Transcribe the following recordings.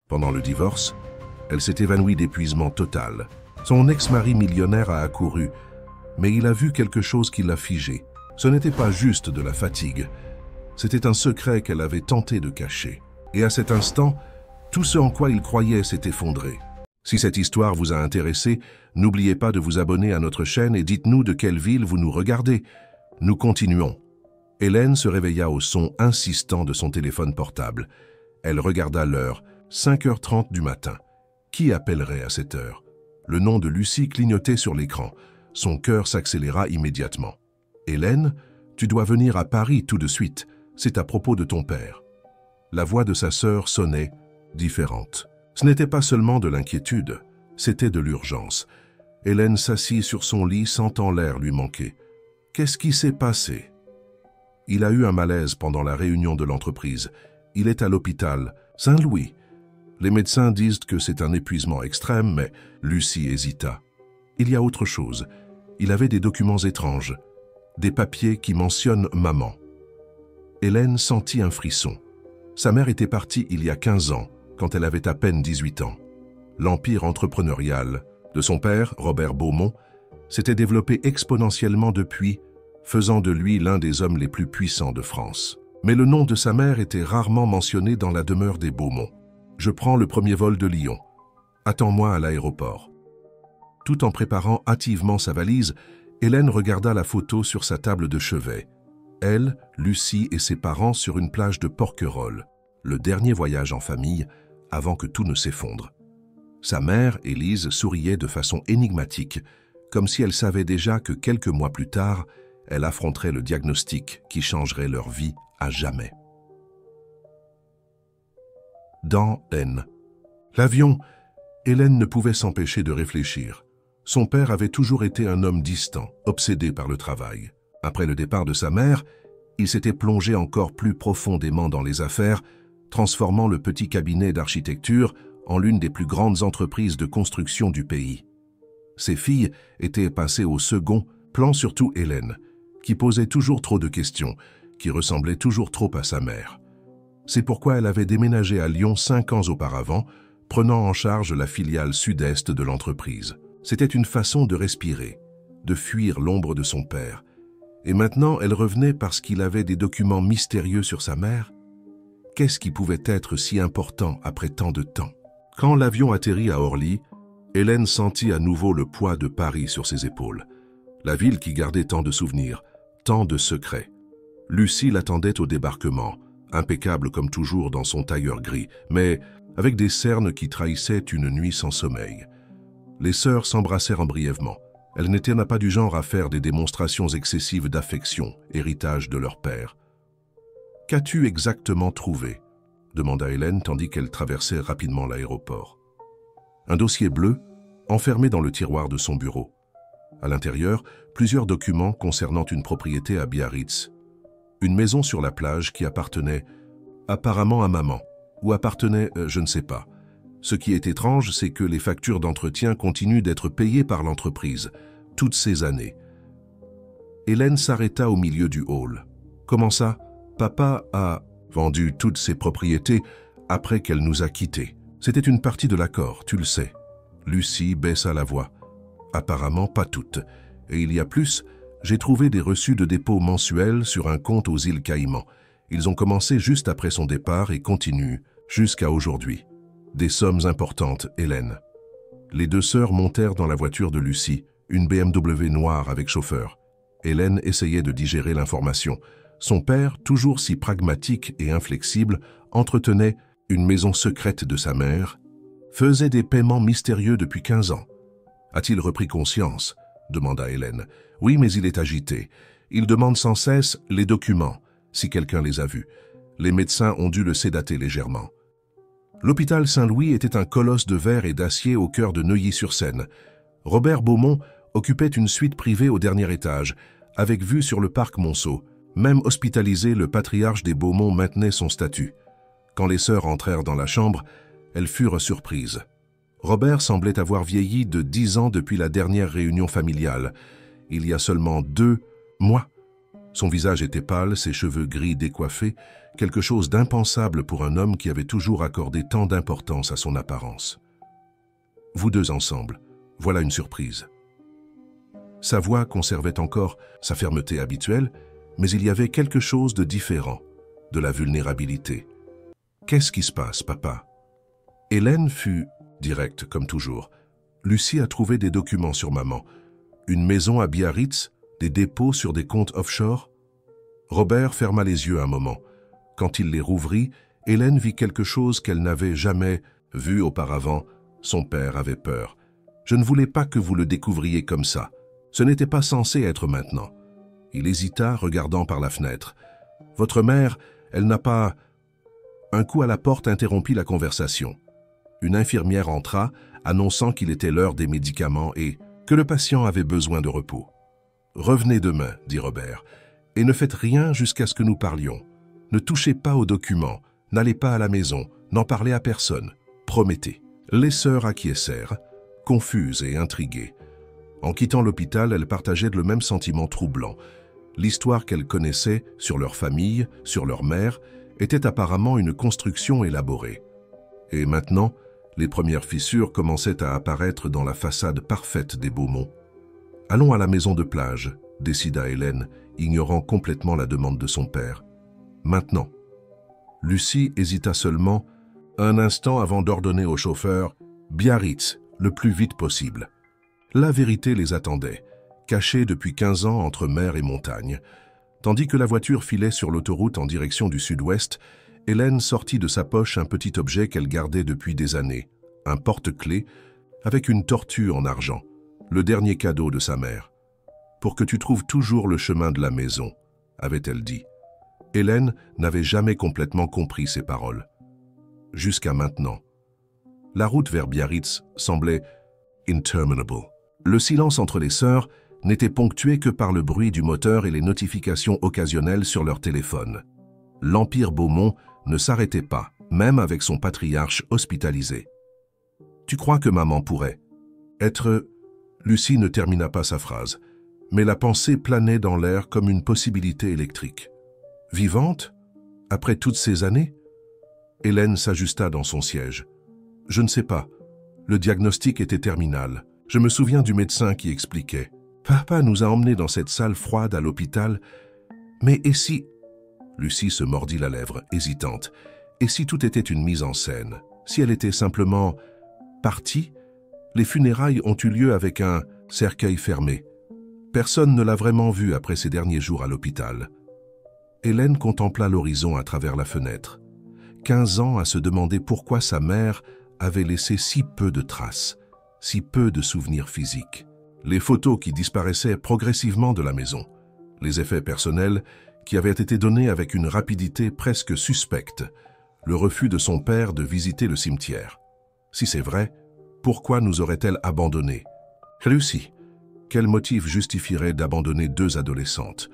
Pendant le divorce, elle s'est évanouie d'épuisement total. Son ex-mari millionnaire a accouru, mais il a vu quelque chose qui l'a figée. Ce n'était pas juste de la fatigue, c'était un secret qu'elle avait tenté de cacher. Et à cet instant, tout ce en quoi il croyait s'est effondré. Si cette histoire vous a intéressé, n'oubliez pas de vous abonner à notre chaîne et dites-nous de quelle ville vous nous regardez. Nous continuons. Hélène se réveilla au son insistant de son téléphone portable. Elle regarda l'heure, 5h30 du matin. Qui appellerait à cette heure? Le nom de Lucie clignotait sur l'écran. Son cœur s'accéléra immédiatement. « Hélène, tu dois venir à Paris tout de suite. C'est à propos de ton père. » La voix de sa sœur sonnait, différente. Ce n'était pas seulement de l'inquiétude, c'était de l'urgence. Hélène s'assit sur son lit, sentant l'air lui manquer. Qu'est-ce qui s'est passé? Il a eu un malaise pendant la réunion de l'entreprise. Il est à l'hôpital, Saint-Louis. Les médecins disent que c'est un épuisement extrême, mais Lucie hésita. Il y a autre chose. Il avait des documents étranges, des papiers qui mentionnent maman. Hélène sentit un frisson. Sa mère était partie il y a 15 ans, quand elle avait à peine 18 ans. L'empire entrepreneurial de son père, Robert Beaumont, s'était développé exponentiellement depuis, faisant de lui l'un des hommes les plus puissants de France. Mais le nom de sa mère était rarement mentionné dans la demeure des Beaumont. « Je prends le premier vol de Lyon. Attends-moi à l'aéroport. » Tout en préparant hâtivement sa valise, Hélène regarda la photo sur sa table de chevet. Elle, Lucie et ses parents sur une plage de Porquerolles, le dernier voyage en famille avant que tout ne s'effondre. Sa mère, Élise, souriait de façon énigmatique, comme si elle savait déjà que quelques mois plus tard, elle affronterait le diagnostic qui changerait leur vie à jamais. Dans N. L'avion, Hélène ne pouvait s'empêcher de réfléchir. Son père avait toujours été un homme distant, obsédé par le travail. Après le départ de sa mère, il s'était plongé encore plus profondément dans les affaires, transformant le petit cabinet d'architecture en l'une des plus grandes entreprises de construction du pays. Ses filles étaient passées au second plan, surtout Hélène, qui posait toujours trop de questions, qui ressemblait toujours trop à sa mère. C'est pourquoi elle avait déménagé à Lyon 5 ans auparavant, prenant en charge la filiale sud-est de l'entreprise. C'était une façon de respirer, de fuir l'ombre de son père. Et maintenant, elle revenait parce qu'il avait des documents mystérieux sur sa mère. Qu'est-ce qui pouvait être si important après tant de temps? Quand l'avion atterrit à Orly, Hélène sentit à nouveau le poids de Paris sur ses épaules. La ville qui gardait tant de souvenirs, tant de secrets. Lucie l'attendait au débarquement, impeccable comme toujours dans son tailleur gris, mais avec des cernes qui trahissaient une nuit sans sommeil. Les sœurs s'embrassèrent brièvement. Elles n'étaient pas du genre à faire des démonstrations excessives d'affection, héritage de leur père. « Qu'as-tu exactement trouvé ?» demanda Hélène tandis qu'elle traversait rapidement l'aéroport. Un dossier bleu, enfermé dans le tiroir de son bureau. À l'intérieur, plusieurs documents concernant une propriété à Biarritz. Une maison sur la plage qui appartenait apparemment à maman, ou appartenait, je ne sais pas. Ce qui est étrange, c'est que les factures d'entretien continuent d'être payées par l'entreprise, toutes ces années. Hélène s'arrêta au milieu du hall. Comment ça? Papa a vendu toutes ses propriétés après qu'elle nous a quittés. C'était une partie de l'accord, tu le sais. Lucie baissa la voix. Apparemment pas toutes. Et il y a plus, j'ai trouvé des reçus de dépôt mensuels sur un compte aux îles Caïmans. Ils ont commencé juste après son départ et continuent jusqu'à aujourd'hui. Des sommes importantes, Hélène. Les deux sœurs montèrent dans la voiture de Lucie, une BMW noire avec chauffeur. Hélène essayait de digérer l'information. Son père, toujours si pragmatique et inflexible, entretenait une maison secrète de sa mère, faisait des paiements mystérieux depuis 15 ans. A-t-il repris conscience? Demanda Hélène. Oui, mais il est agité. Il demande sans cesse les documents, si quelqu'un les a vus. Les médecins ont dû le sédater légèrement. L'hôpital Saint-Louis était un colosse de verre et d'acier au cœur de Neuilly-sur-Seine. Robert Beaumont occupait une suite privée au dernier étage, avec vue sur le parc Monceau. Même hospitalisé, le patriarche des Beaumont maintenait son statut. Quand les sœurs entrèrent dans la chambre, elles furent surprises. Robert semblait avoir vieilli de 10 ans depuis la dernière réunion familiale. Il y a seulement 2 mois. Son visage était pâle, ses cheveux gris décoiffés, quelque chose d'impensable pour un homme qui avait toujours accordé tant d'importance à son apparence. « Vous deux ensemble, voilà une surprise. » Sa voix conservait encore sa fermeté habituelle, mais il y avait quelque chose de différent, de la vulnérabilité. « Qu'est-ce qui se passe, papa ?» Hélène fut directe, comme toujours. Lucie a trouvé des documents sur maman. Une maison à Biarritz, des dépôts sur des comptes offshore. Robert ferma les yeux un moment. Quand il les rouvrit, Hélène vit quelque chose qu'elle n'avait jamais vu auparavant. Son père avait peur. « Je ne voulais pas que vous le découvriez comme ça. Ce n'était pas censé être maintenant. » Il hésita, regardant par la fenêtre. « Votre mère, elle n'a pas... » Un coup à la porte interrompit la conversation. Une infirmière entra, annonçant qu'il était l'heure des médicaments et que le patient avait besoin de repos. « Revenez demain, » dit Robert, « et ne faites rien jusqu'à ce que nous parlions. Ne touchez pas aux documents, n'allez pas à la maison, n'en parlez à personne. Promettez. » Les sœurs acquiescèrent, confuses et intriguées. En quittant l'hôpital, elles partageaient le même sentiment troublant. L'histoire qu'elles connaissaient sur leur famille, sur leur mère, était apparemment une construction élaborée. Et maintenant, les premières fissures commençaient à apparaître dans la façade parfaite des Beaumont. « Allons à la maison de plage », décida Hélène, ignorant complètement la demande de son père. « Maintenant. » Lucie hésita seulement un instant avant d'ordonner au chauffeur « Biarritz, le plus vite possible ». La vérité les attendait, cachée depuis 15 ans entre mer et montagne. Tandis que la voiture filait sur l'autoroute en direction du sud-ouest, Hélène sortit de sa poche un petit objet qu'elle gardait depuis des années, un porte-clés avec une tortue en argent, le dernier cadeau de sa mère. « Pour que tu trouves toujours le chemin de la maison », avait-elle dit. Hélène n'avait jamais complètement compris ces paroles. Jusqu'à maintenant. La route vers Biarritz semblait interminable. Le silence entre les sœurs n'était ponctué que par le bruit du moteur et les notifications occasionnelles sur leur téléphone. L'Empire Beaumont ne s'arrêtait pas, même avec son patriarche hospitalisé. « Tu crois que maman pourrait être... » Lucie ne termina pas sa phrase, mais la pensée planait dans l'air comme une possibilité électrique. « Vivante? Après toutes ces années ?» Hélène s'ajusta dans son siège. « Je ne sais pas. Le diagnostic était terminal. Je me souviens du médecin qui expliquait. Papa nous a emmenés dans cette salle froide à l'hôpital. Mais et si... » Lucie se mordit la lèvre, hésitante. « Et si tout était une mise en scène? Si elle était simplement partie? Les funérailles ont eu lieu avec un cercueil fermé. Personne ne l'a vraiment vue après ses derniers jours à l'hôpital. » Hélène contempla l'horizon à travers la fenêtre. 15 ans à se demander pourquoi sa mère avait laissé si peu de traces, si peu de souvenirs physiques. Les photos qui disparaissaient progressivement de la maison, les effets personnels qui avaient été donnés avec une rapidité presque suspecte, le refus de son père de visiter le cimetière. Si c'est vrai, pourquoi nous aurait-elle abandonnés? Lucie, quel motif justifierait d'abandonner 2 adolescentes?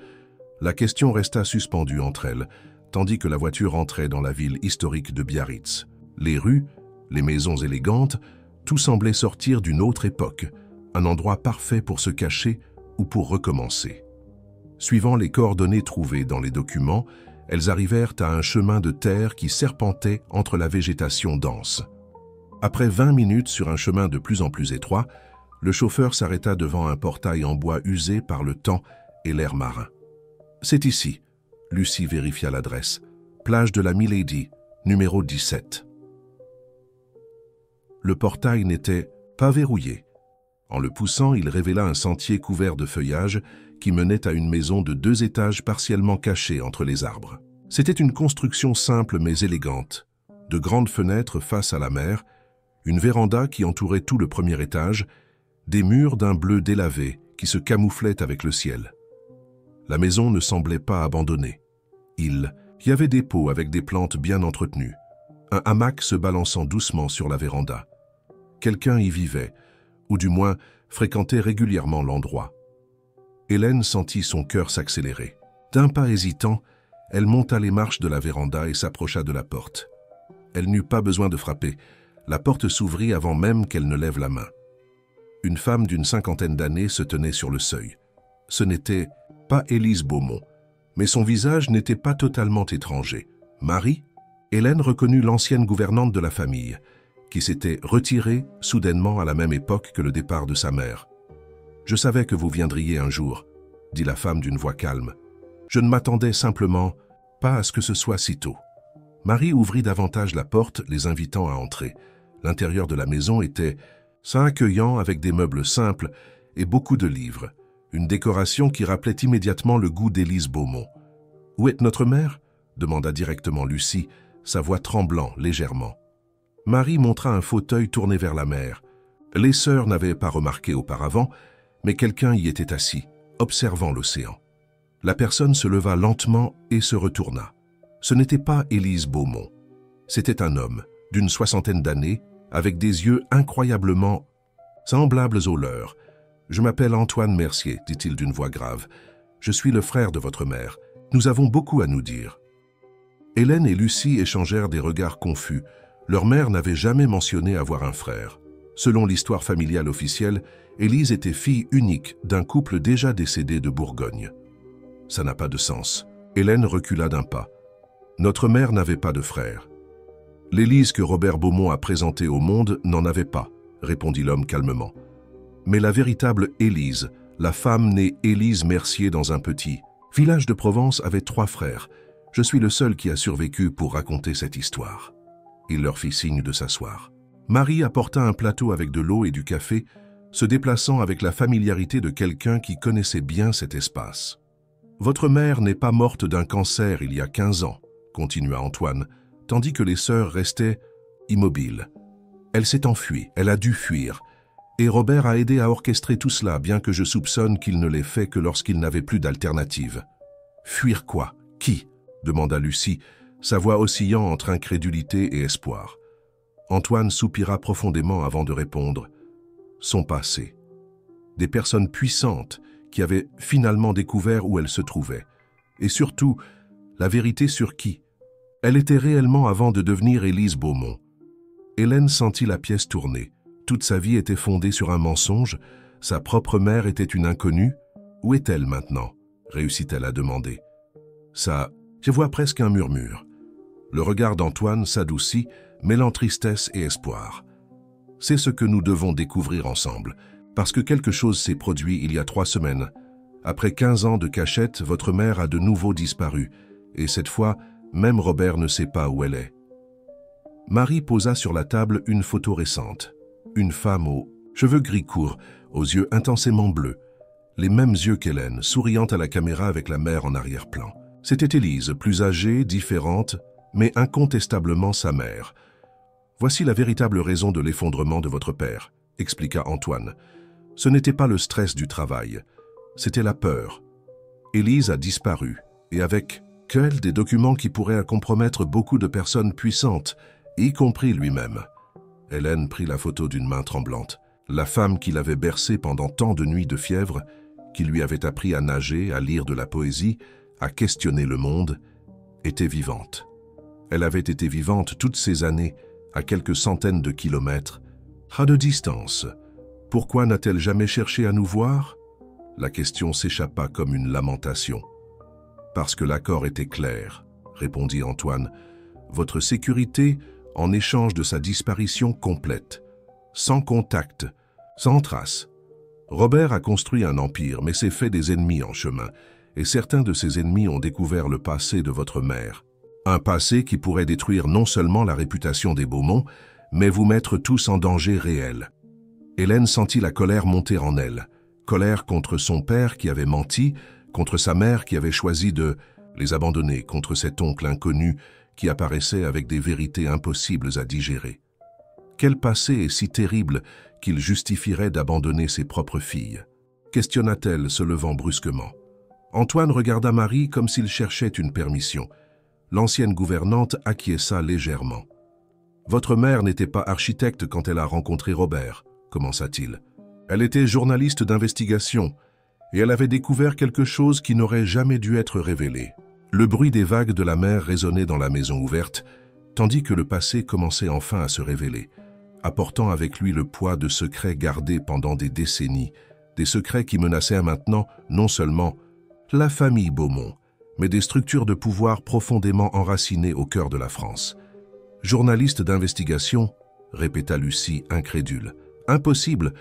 La question resta suspendue entre elles, tandis que la voiture entrait dans la ville historique de Biarritz. Les rues, les maisons élégantes, tout semblait sortir d'une autre époque, un endroit parfait pour se cacher ou pour recommencer. Suivant les coordonnées trouvées dans les documents, elles arrivèrent à un chemin de terre qui serpentait entre la végétation dense. Après 20 minutes sur un chemin de plus en plus étroit, le chauffeur s'arrêta devant un portail en bois usé par le temps et l'air marin. « C'est ici », Lucie vérifia l'adresse. « Plage de la Milady, numéro 17. » Le portail n'était pas verrouillé. En le poussant, il révéla un sentier couvert de feuillage qui menait à une maison de 2 étages partiellement cachée entre les arbres. C'était une construction simple mais élégante. De grandes fenêtres face à la mer, une véranda qui entourait tout le premier étage, des murs d'un bleu délavé qui se camouflaient avec le ciel. La maison ne semblait pas abandonnée. Il y avait des pots avec des plantes bien entretenues, un hamac se balançant doucement sur la véranda. Quelqu'un y vivait, ou du moins fréquentait régulièrement l'endroit. Hélène sentit son cœur s'accélérer. D'un pas hésitant, elle monta les marches de la véranda et s'approcha de la porte. Elle n'eut pas besoin de frapper. La porte s'ouvrit avant même qu'elle ne lève la main. Une femme d'une 50aine d'années se tenait sur le seuil. Ce n'était pas Élise Beaumont, mais son visage n'était pas totalement étranger, Marie? Hélène reconnut l'ancienne gouvernante de la famille, qui s'était retirée soudainement à la même époque que le départ de sa mère. « Je savais que vous viendriez un jour », dit la femme d'une voix calme. « Je ne m'attendais simplement pas à ce que ce soit si tôt. » Marie ouvrit davantage la porte, les invitant à entrer. L'intérieur de la maison était accueillant avec des meubles simples et beaucoup de livres, une décoration qui rappelait immédiatement le goût d'Élise Beaumont. « Où est notre mère ?» demanda directement Lucie, sa voix tremblant légèrement. Marie montra un fauteuil tourné vers la mer. Les sœurs n'avaient pas remarqué auparavant, mais quelqu'un y était assis, observant l'océan. La personne se leva lentement et se retourna. Ce n'était pas Élise Beaumont. C'était un homme, d'une 60aine d'années, avec des yeux incroyablement semblables aux leurs. « Je m'appelle Antoine Mercier, dit-il d'une voix grave. Je suis le frère de votre mère. Nous avons beaucoup à nous dire. » Hélène et Lucie échangèrent des regards confus. Leur mère n'avait jamais mentionné avoir un frère. Selon l'histoire familiale officielle, Élise était fille unique d'un couple déjà décédé de Bourgogne. Ça n'a pas de sens. Hélène recula d'un pas. Notre mère n'avait pas de frère. L'Élise que Robert Beaumont a présentée au monde n'en avait pas, répondit l'homme calmement. Mais la véritable Élise, la femme née Élise Mercier dans un petit village de Provence, avait 3 frères. Je suis le seul qui a survécu pour raconter cette histoire. Il leur fit signe de s'asseoir. Marie apporta un plateau avec de l'eau et du café, se déplaçant avec la familiarité de quelqu'un qui connaissait bien cet espace. « Votre mère n'est pas morte d'un cancer il y a 15 ans, continua Antoine, tandis que les sœurs restaient immobiles. Elle s'est enfuie, elle a dû fuir, et Robert a aidé à orchestrer tout cela, bien que je soupçonne qu'il ne l'ait fait que lorsqu'il n'avait plus d'alternative. Fuir quoi? Qui? Demanda Lucie, sa voix oscillant entre incrédulité et espoir. Antoine soupira profondément avant de répondre. Son passé. Des personnes puissantes qui avaient finalement découvert où elle se trouvait. Et surtout, la vérité sur qui elle était réellement avant de devenir Élise Beaumont. Hélène sentit la pièce tourner. Toute sa vie était fondée sur un mensonge. Sa propre mère était une inconnue. Où est-elle maintenant? Réussit-elle à demander. Ça, je vois presque un murmure. Le regard d'Antoine s'adoucit, mêlant tristesse et espoir. C'est ce que nous devons découvrir ensemble, parce que quelque chose s'est produit il y a 3 semaines. Après 15 ans de cachette, votre mère a de nouveau disparu, et cette fois, même Robert ne sait pas où elle est. Marie posa sur la table une photo récente. Une femme aux cheveux gris courts, aux yeux intensément bleus. Les mêmes yeux qu'Hélène, souriant à la caméra avec la mère en arrière-plan. C'était Élise, plus âgée, différente, mais incontestablement sa mère. « Voici la véritable raison de l'effondrement de votre père », expliqua Antoine. « Ce n'était pas le stress du travail, c'était la peur. Élise a disparu, et avec elle des documents qui pourraient compromettre beaucoup de personnes puissantes, y compris lui-même. » Hélène prit la photo d'une main tremblante. La femme qui l'avait bercée pendant tant de nuits de fièvre, qui lui avait appris à nager, à lire de la poésie, à questionner le monde, était vivante. Elle avait été vivante toutes ces années, à quelques centaines de kilomètres, à de distance. Pourquoi n'a-t-elle jamais cherché à nous voir? La question s'échappa comme une lamentation. « Parce que l'accord était clair, » répondit Antoine. « Votre sécurité en échange de sa disparition complète, sans contact, sans trace. Robert a construit un empire, mais s'est fait des ennemis en chemin, et certains de ces ennemis ont découvert le passé de votre mère. Un passé qui pourrait détruire non seulement la réputation des Beaumont, mais vous mettre tous en danger réel. » Hélène sentit la colère monter en elle. Colère contre son père qui avait menti, contre sa mère qui avait choisi de les abandonner, contre cet oncle inconnu qui apparaissait avec des vérités impossibles à digérer. Quel passé est si terrible qu'il justifierait d'abandonner ses propres filles? Questionna-t-elle, se levant brusquement. Antoine regarda Marie comme s'il cherchait une permission. L'ancienne gouvernante acquiesça légèrement. « Votre mère n'était pas architecte quand elle a rencontré Robert, » commença-t-il. « Elle était journaliste d'investigation, et elle avait découvert quelque chose qui n'aurait jamais dû être révélé. » Le bruit des vagues de la mer résonnait dans la maison ouverte, tandis que le passé commençait enfin à se révéler, apportant avec lui le poids de secrets gardés pendant des décennies, des secrets qui menaçaient maintenant non seulement la famille Beaumont, mais des structures de pouvoir profondément enracinées au cœur de la France. « Journaliste d'investigation ?» répéta Lucie, incrédule. « Impossible.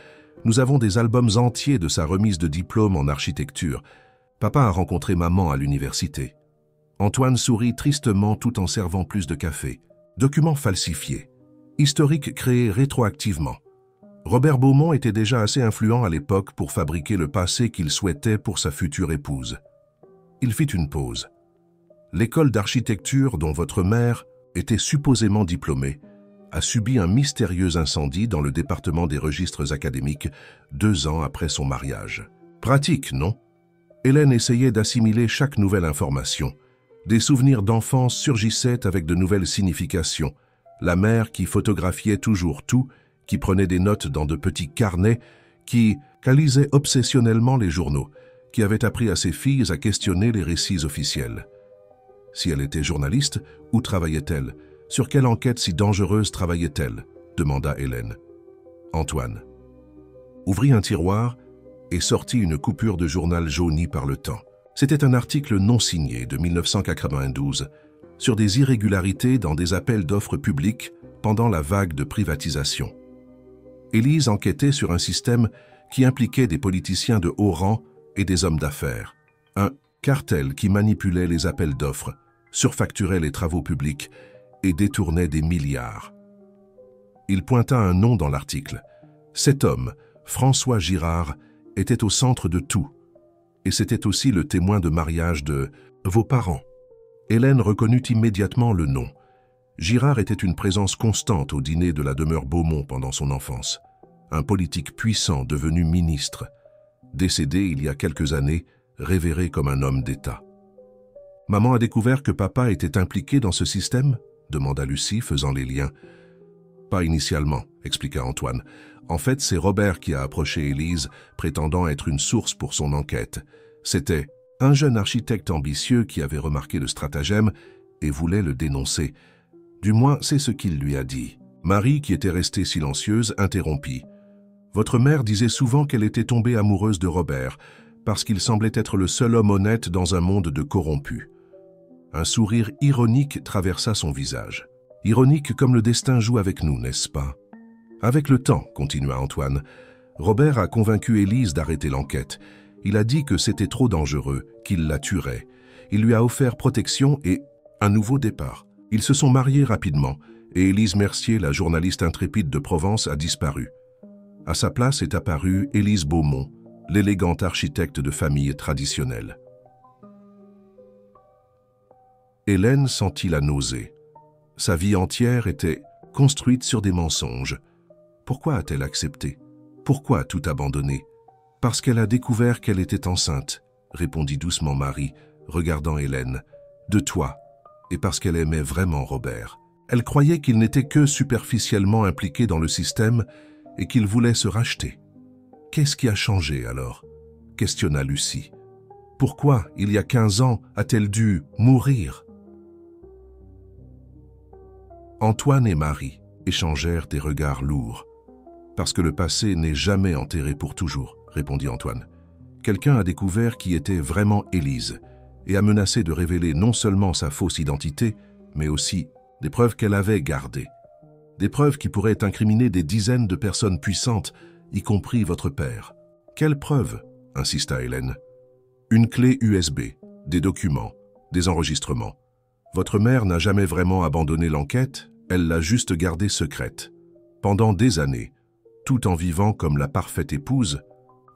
Nous avons des albums entiers de sa remise de diplôme en architecture. Papa a rencontré maman à l'université. » Antoine sourit tristement tout en servant plus de café. Documents falsifiés. Historique créé rétroactivement. Robert Beaumont était déjà assez influent à l'époque pour fabriquer le passé qu'il souhaitait pour sa future épouse. Il fit une pause. L'école d'architecture dont votre mère était supposément diplômée a subi un mystérieux incendie dans le département des registres académiques 2 ans après son mariage. Pratique, non? Hélène essayait d'assimiler chaque nouvelle information. Des souvenirs d'enfance surgissaient avec de nouvelles significations. La mère qui photographiait toujours tout, qui prenait des notes dans de petits carnets, qui lisait obsessionnellement les journaux, qui avait appris à ses filles à questionner les récits officiels. Si elle était journaliste, où travaillait-elle? Sur quelle enquête si dangereuse travaillait-elle? Demanda Hélène. Antoine ouvrit un tiroir et sortit une coupure de journal jaunie par le temps. C'était un article non signé de 1992 sur des irrégularités dans des appels d'offres publics pendant la vague de privatisation. Élise enquêtait sur un système qui impliquait des politiciens de haut rang et des hommes d'affaires. Un cartel qui manipulait les appels d'offres, surfacturait les travaux publics et détournait des milliards. Il pointa un nom dans l'article. Cet homme, François Girard, était au centre de tout. Et c'était aussi le témoin de mariage de vos parents. Hélène reconnut immédiatement le nom. Girard était une présence constante au dîner de la demeure Beaumont pendant son enfance. Un politique puissant devenu ministre. Décédé il y a quelques années, révéré comme un homme d'État. « Maman a découvert que papa était impliqué dans ce système ?» demanda Lucie, faisant les liens. « Pas initialement, » expliqua Antoine. « En fait, c'est Robert qui a approché Élise, prétendant être une source pour son enquête. C'était un jeune architecte ambitieux qui avait remarqué le stratagème et voulait le dénoncer. Du moins, c'est ce qu'il lui a dit. » Marie, qui était restée silencieuse, interrompit. « Votre mère disait souvent qu'elle était tombée amoureuse de Robert, parce qu'il semblait être le seul homme honnête dans un monde de corrompus. » Un sourire ironique traversa son visage. « Ironique comme le destin joue avec nous, n'est-ce pas ?» Avec le temps, continua Antoine, Robert a convaincu Élise d'arrêter l'enquête. Il a dit que c'était trop dangereux, qu'il la tuerait. Il lui a offert protection et un nouveau départ. Ils se sont mariés rapidement, et Élise Mercier, la journaliste intrépide de Provence, a disparu. À sa place est apparue Élise Beaumont, l'élégante architecte de famille traditionnelle. Hélène sentit la nausée. Sa vie entière était construite sur des mensonges. Pourquoi a-t-elle accepté? Pourquoi tout abandonné? Parce qu'elle a découvert qu'elle était enceinte, répondit doucement Marie, regardant Hélène. De toi, et parce qu'elle aimait vraiment Robert. Elle croyait qu'il n'était que superficiellement impliqué dans le système et qu'il voulait se racheter. Qu'est-ce qui a changé alors? Questionna Lucie. Pourquoi, il y a 15 ans, a-t-elle dû mourir? Antoine et Marie échangèrent des regards lourds. Parce que le passé n'est jamais enterré pour toujours, répondit Antoine. Quelqu'un a découvert qui était vraiment Élise et a menacé de révéler non seulement sa fausse identité, mais aussi des preuves qu'elle avait gardées. Des preuves qui pourraient incriminer des dizaines de personnes puissantes, y compris votre père. Quelles preuves? Insista Hélène. Une clé USB, des documents, des enregistrements. Votre mère n'a jamais vraiment abandonné l'enquête, elle l'a juste gardée secrète. Pendant des années, tout en vivant comme la parfaite épouse,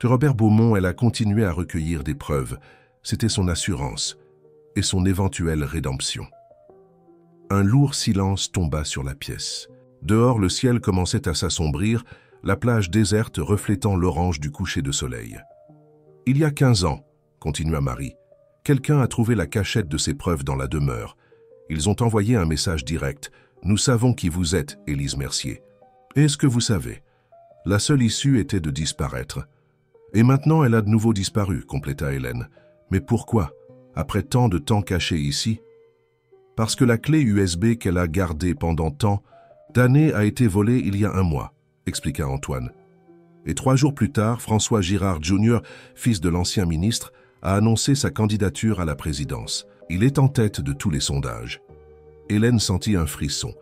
de Robert Beaumont, elle a continué à recueillir des preuves. C'était son assurance et son éventuelle rédemption. Un lourd silence tomba sur la pièce. Dehors, le ciel commençait à s'assombrir, la plage déserte reflétant l'orange du coucher de soleil. « Il y a 15 ans, » continua Marie, « quelqu'un a trouvé la cachette de ces preuves dans la demeure. Ils ont envoyé un message direct. « Nous savons qui vous êtes, Élise Mercier. » Est-ce que vous savez? La seule issue était de disparaître. Et maintenant, elle a de nouveau disparu, compléta Hélène. Mais pourquoi, après tant de temps caché ici? Parce que la clé USB qu'elle a gardée pendant tant d'années a été volée il y a 1 mois, expliqua Antoine. Et 3 jours plus tard, François Girard Jr., fils de l'ancien ministre, a annoncé sa candidature à la présidence. Il est en tête de tous les sondages. Hélène sentit un frisson.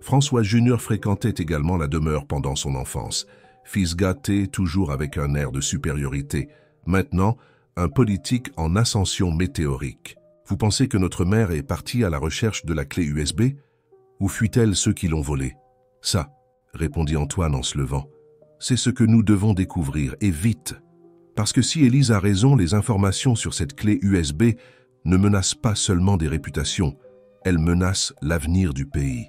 François Junior fréquentait également la demeure pendant son enfance. Fils gâté, toujours avec un air de supériorité. Maintenant, un politique en ascension météorique. Vous pensez que notre mère est partie à la recherche de la clé USB? Ou fuit-elle ceux qui l'ont volée? Ça, répondit Antoine en se levant, c'est ce que nous devons découvrir, et vite. Parce que si Élise a raison, les informations sur cette clé USB ne menacent pas seulement des réputations, elles menacent l'avenir du pays.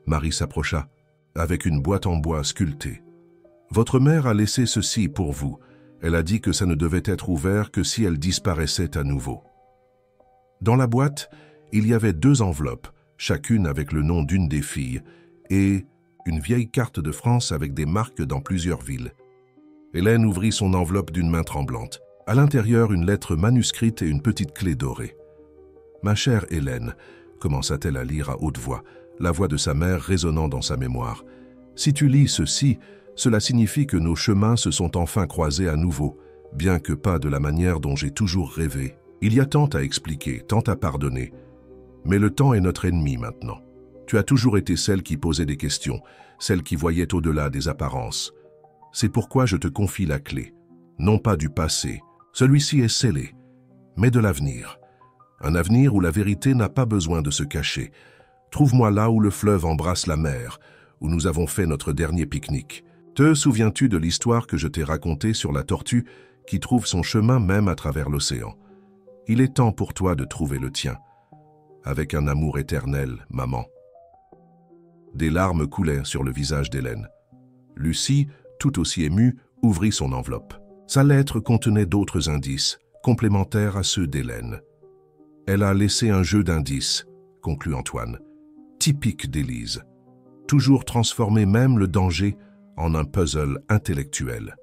Marie s'approcha, avec une boîte en bois sculptée. Votre mère a laissé ceci pour vous. Elle a dit que ça ne devait être ouvert que si elle disparaissait à nouveau. Dans la boîte, il y avait 2 enveloppes, chacune avec le nom d'une des filles, et une vieille carte de France avec des marques dans plusieurs villes. Hélène ouvrit son enveloppe d'une main tremblante. À l'intérieur, une lettre manuscrite et une petite clé dorée. « Ma chère Hélène », commença-t-elle à lire à haute voix, la voix de sa mère résonnant dans sa mémoire. « Si tu lis ceci, cela signifie que nos chemins se sont enfin croisés à nouveau, bien que pas de la manière dont j'ai toujours rêvé. Il y a tant à expliquer, tant à pardonner. Mais le temps est notre ennemi maintenant. Tu as toujours été celle qui posait des questions, celle qui voyait au-delà des apparences. C'est pourquoi je te confie la clé. Non pas du passé, celui-ci est scellé, mais de l'avenir. Un avenir où la vérité n'a pas besoin de se cacher. Trouve-moi là où le fleuve embrasse la mer, où nous avons fait notre dernier pique-nique. Te souviens-tu de l'histoire que je t'ai racontée sur la tortue qui trouve son chemin même à travers l'océan? Il est temps pour toi de trouver le tien. Avec un amour éternel, maman. » Des larmes coulaient sur le visage d'Hélène. Lucie, tout aussi émue, ouvrit son enveloppe. Sa lettre contenait d'autres indices, complémentaires à ceux d'Hélène. « Elle a laissé un jeu d'indices, » conclut Antoine, « typique d'Élise. Toujours transformer même le danger en un puzzle intellectuel. »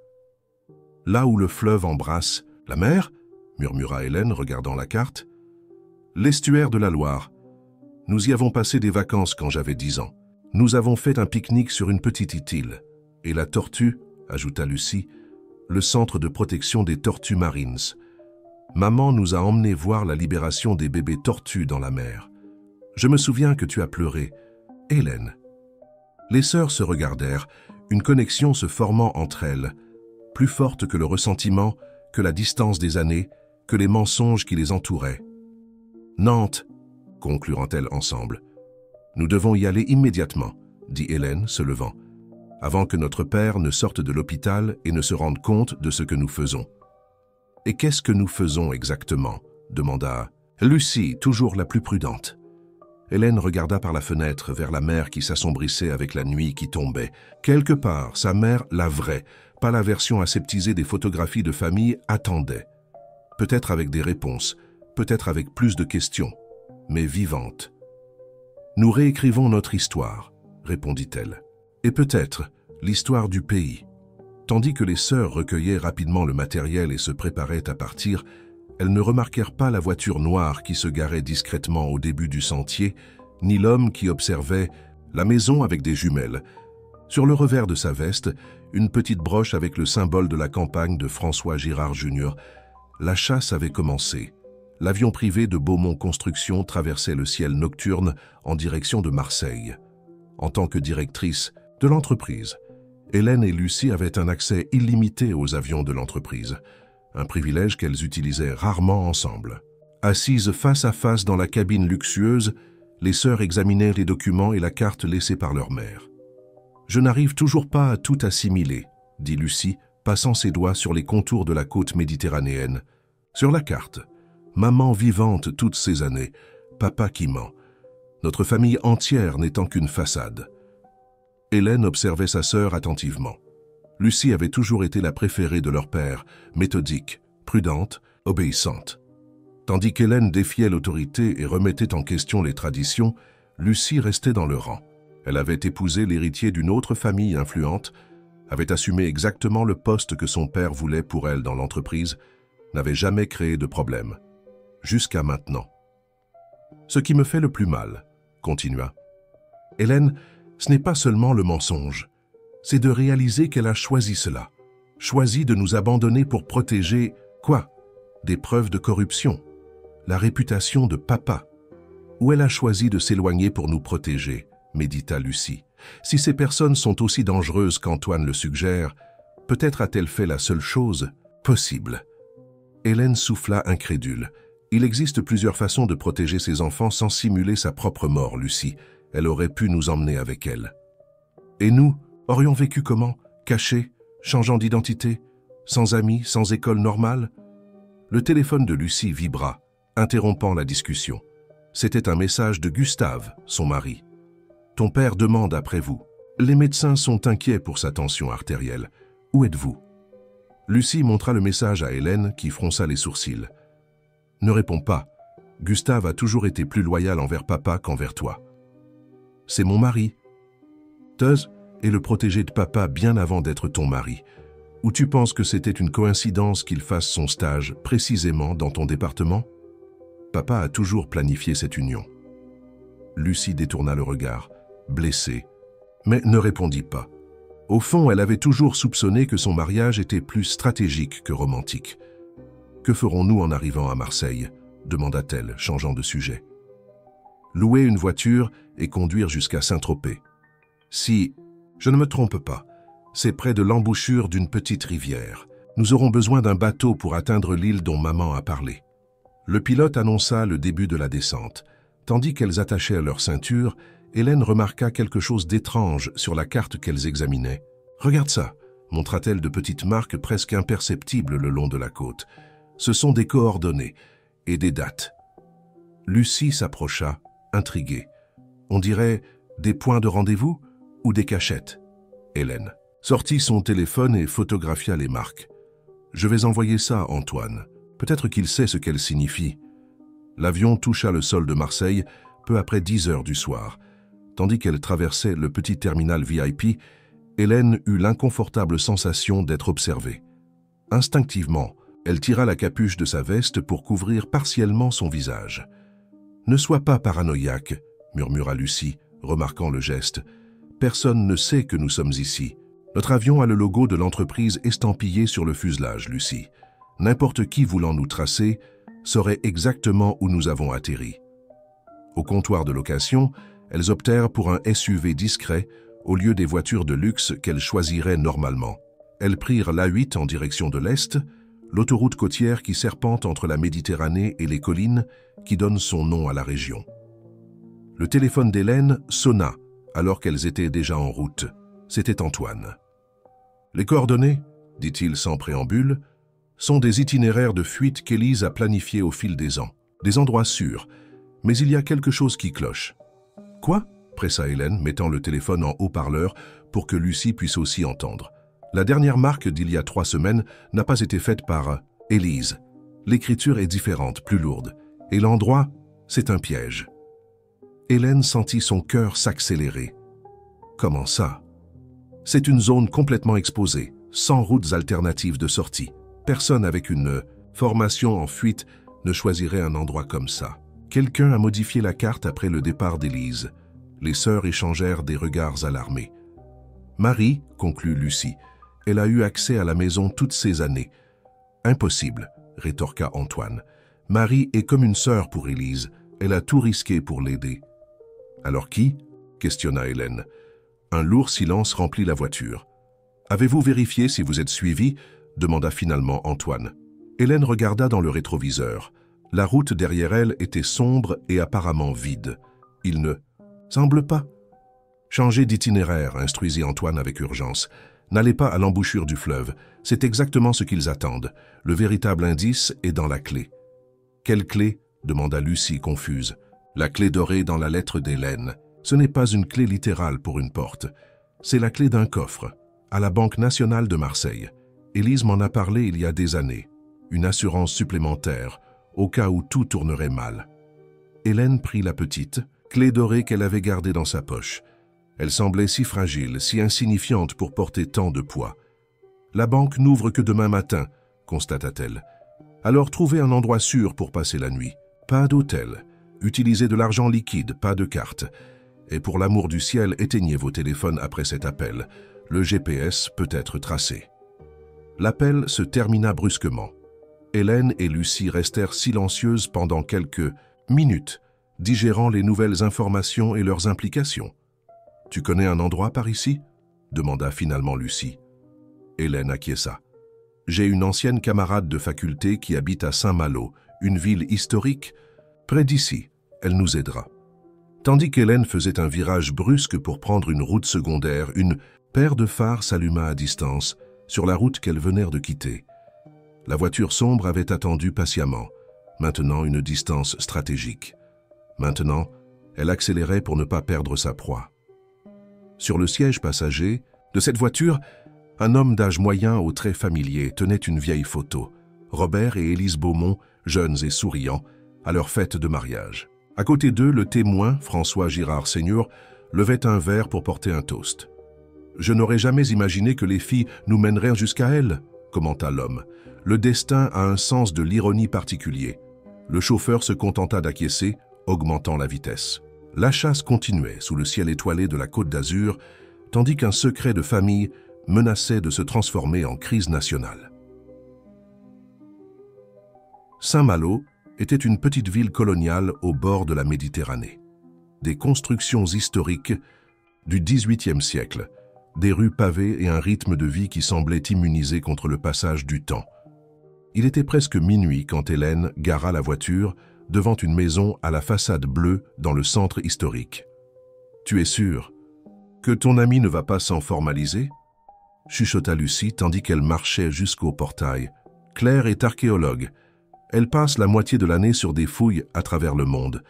« Là où le fleuve embrasse la mer ?» murmura Hélène, regardant la carte. « L'estuaire de la Loire. Nous y avons passé des vacances quand j'avais 10 ans. Nous avons fait un pique-nique sur une petite île. Et la tortue, ajouta Lucie, le centre de protection des tortues marines. Maman nous a emmenés voir la libération des bébés tortues dans la mer. Je me souviens que tu as pleuré. Hélène. » Les sœurs se regardèrent, une connexion se formant entre elles, plus forte que le ressentiment, que la distance des années, que les mensonges qui les entouraient. « Nantes, » conclurent-elles ensemble. « Nous devons y aller immédiatement, » dit Hélène, se levant, « avant que notre père ne sorte de l'hôpital et ne se rende compte de ce que nous faisons. »« Et qu'est-ce que nous faisons exactement ?» demanda Lucie, toujours la plus prudente. Hélène regarda par la fenêtre vers la mer qui s'assombrissait avec la nuit qui tombait. Quelque part, sa mère, la vraie, pas la version aseptisée des photographies de famille, attendait. Peut-être avec des réponses, peut-être avec plus de questions, mais vivantes. « Nous réécrivons notre histoire, » répondit-elle. « Et peut-être l'histoire du pays. » Tandis que les sœurs recueillaient rapidement le matériel et se préparaient à partir, elles ne remarquèrent pas la voiture noire qui se garait discrètement au début du sentier, ni l'homme qui observait la maison avec des jumelles. Sur le revers de sa veste, une petite broche avec le symbole de la campagne de François Girard Junior. La chasse avait commencé. L'avion privé de Beaumont Construction traversait le ciel nocturne en direction de Marseille. En tant que directrice de l'entreprise, Hélène et Lucie avaient un accès illimité aux avions de l'entreprise, un privilège qu'elles utilisaient rarement ensemble. Assises face à face dans la cabine luxueuse, les sœurs examinaient les documents et la carte laissée par leur mère. « Je n'arrive toujours pas à tout assimiler, » dit Lucie, passant ses doigts sur les contours de la côte méditerranéenne. Sur la carte, maman vivante toutes ces années, papa qui ment, notre famille entière n'étant qu'une façade. Hélène observait sa sœur attentivement. Lucie avait toujours été la préférée de leur père, méthodique, prudente, obéissante. Tandis qu'Hélène défiait l'autorité et remettait en question les traditions, Lucie restait dans le rang. Elle avait épousé l'héritier d'une autre famille influente, avait assumé exactement le poste que son père voulait pour elle dans l'entreprise, n'avait jamais créé de problème. Jusqu'à maintenant. « Ce qui me fait le plus mal, » continua. « Hélène, ce n'est pas seulement le mensonge. C'est de réaliser qu'elle a choisi cela. Choisi de nous abandonner pour protéger... Quoi? des preuves de corruption, la réputation de papa. Ou elle a choisi de s'éloigner pour nous protéger, médita Lucie. Si ces personnes sont aussi dangereuses qu'Antoine le suggère, peut-être a-t-elle fait la seule chose possible. Hélène souffla incrédule. Il existe plusieurs façons de protéger ses enfants sans simuler sa propre mort, Lucie. Elle aurait pu nous emmener avec elle. Et nous, aurions vécu comment? Cachés, changeant d'identité, sans amis, sans école normale? Le téléphone de Lucie vibra, interrompant la discussion. C'était un message de Gustave, son mari. « Ton père demande après vous. Les médecins sont inquiets pour sa tension artérielle. Où êtes-vous » Lucie montra le message à Hélène qui fronça les sourcils. « Ne réponds pas. Gustave a toujours été plus loyal envers papa qu'envers toi. »« C'est mon mari. » Teuse est le protégé de papa bien avant d'être ton mari. Ou tu penses que c'était une coïncidence qu'il fasse son stage précisément dans ton département? Papa a toujours planifié cette union. Lucie détourna le regard, blessée, mais ne répondit pas. Au fond, elle avait toujours soupçonné que son mariage était plus stratégique que romantique. « Que ferons-nous en arrivant à Marseille ?» demanda-t-elle, changeant de sujet. « Louer une voiture et conduire jusqu'à Saint-Tropez. Si je ne me trompe pas, c'est près de l'embouchure d'une petite rivière. Nous aurons besoin d'un bateau pour atteindre l'île dont maman a parlé. » Le pilote annonça le début de la descente. Tandis qu'elles attachaient à leur ceinture, Hélène remarqua quelque chose d'étrange sur la carte qu'elles examinaient. « Regarde ça !» montra-t-elle de petites marques presque imperceptibles le long de la côte. « Ce sont des coordonnées et des dates. » Lucie s'approcha, intriguée. « On dirait des points de rendez-vous ou des cachettes ?» Hélène sortit son téléphone et photographia les marques. « Je vais envoyer ça à Antoine. Peut-être qu'il sait ce qu'elles signifient. » L'avion toucha le sol de Marseille peu après 10 heures du soir. Tandis qu'elle traversait le petit terminal VIP, Hélène eut l'inconfortable sensation d'être observée. Instinctivement, elle tira la capuche de sa veste pour couvrir partiellement son visage. « Ne sois pas paranoïaque, » murmura Lucie, remarquant le geste. « Personne ne sait que nous sommes ici. Notre avion a le logo de l'entreprise estampillé sur le fuselage, Lucie. N'importe qui voulant nous tracer saurait exactement où nous avons atterri. » Au comptoir de location, elles optèrent pour un SUV discret au lieu des voitures de luxe qu'elles choisiraient normalement. Elles prirent l'A8 en direction de l'Est, l'autoroute côtière qui serpente entre la Méditerranée et les collines qui donnent son nom à la région. Le téléphone d'Hélène sonna alors qu'elles étaient déjà en route. C'était Antoine. « Les coordonnées, dit-il sans préambule, sont des itinéraires de fuite qu'Élise a planifiés au fil des ans. Des endroits sûrs, mais il y a quelque chose qui cloche. »« Quoi ?» pressa Hélène, mettant le téléphone en haut-parleur pour que Lucie puisse aussi entendre. « La dernière marque d'il y a 3 semaines n'a pas été faite par Élise. L'écriture est différente, plus lourde. Et l'endroit, c'est un piège. » Hélène sentit son cœur s'accélérer. « Comment ça ?»« C'est une zone complètement exposée, sans routes alternatives de sortie. Personne avec une formation en fuite ne choisirait un endroit comme ça. Quelqu'un a modifié la carte après le départ d'Élise. » Les sœurs échangèrent des regards alarmés. « Marie, conclut Lucie, elle a eu accès à la maison toutes ces années. »« Impossible, rétorqua Antoine. Marie est comme une sœur pour Élise. Elle a tout risqué pour l'aider. »« Alors qui ?» questionna Hélène. Un lourd silence remplit la voiture. « Avez-vous vérifié si vous êtes suivi ?» demanda finalement Antoine. Hélène regarda dans le rétroviseur. La route derrière elle était sombre et apparemment vide. Il ne semble pas. « Changez d'itinéraire, instruisit Antoine avec urgence. N'allez pas à l'embouchure du fleuve. C'est exactement ce qu'ils attendent. Le véritable indice est dans la clé. »« Quelle clé ?» demanda Lucie confuse. « La clé dorée dans la lettre d'Hélène. Ce n'est pas une clé littérale pour une porte. C'est la clé d'un coffre, à la Banque nationale de Marseille. Élise m'en a parlé il y a des années. Une assurance supplémentaire, au cas où tout tournerait mal. » Hélène prit la petite, clé dorée qu'elle avait gardée dans sa poche. Elle semblait si fragile, si insignifiante pour porter tant de poids. « La banque n'ouvre que demain matin, » constata-t-elle. « Alors trouvez un endroit sûr pour passer la nuit. Pas d'hôtel. Utilisez de l'argent liquide, pas de carte. Et pour l'amour du ciel, éteignez vos téléphones après cet appel. Le GPS peut être tracé. » L'appel se termina brusquement. Hélène et Lucie restèrent silencieuses pendant quelques minutes, digérant les nouvelles informations et leurs implications. « Tu connais un endroit par ici ?» demanda finalement Lucie. Hélène acquiesça. « J'ai une ancienne camarade de faculté qui habite à Saint-Malo, une ville historique, près d'ici. Elle nous aidera. » Tandis qu'Hélène faisait un virage brusque pour prendre une route secondaire, une paire de phares s'alluma à distance, sur la route qu'elles venèrent de quitter. La voiture sombre avait attendu patiemment, maintenant une distance stratégique. Maintenant, elle accélérait pour ne pas perdre sa proie. Sur le siège passager de cette voiture, un homme d'âge moyen aux traits familiers tenait une vieille photo. Robert et Élise Beaumont, jeunes et souriants, à leur fête de mariage. À côté d'eux, le témoin, François Girard Seigneur, levait un verre pour porter un toast. « Je n'aurais jamais imaginé que les filles nous mèneraient jusqu'à elle », commenta l'homme. « Le destin a un sens de l'ironie particulier. » Le chauffeur se contenta d'acquiescer, augmentant la vitesse. La chasse continuait sous le ciel étoilé de la Côte d'Azur, tandis qu'un secret de famille menaçait de se transformer en crise nationale. Saint-Malo était une petite ville coloniale au bord de la Méditerranée. Des constructions historiques du XVIIIe siècle, des rues pavées et un rythme de vie qui semblait immunisé contre le passage du temps. Il était presque minuit quand Hélène gara la voiture devant une maison à la façade bleue dans le centre historique. « Tu es sûr que ton ami ne va pas s'en formaliser ?» chuchota Lucie tandis qu'elle marchait jusqu'au portail. « Claire est archéologue. Elle passe la moitié de l'année sur des fouilles à travers le monde.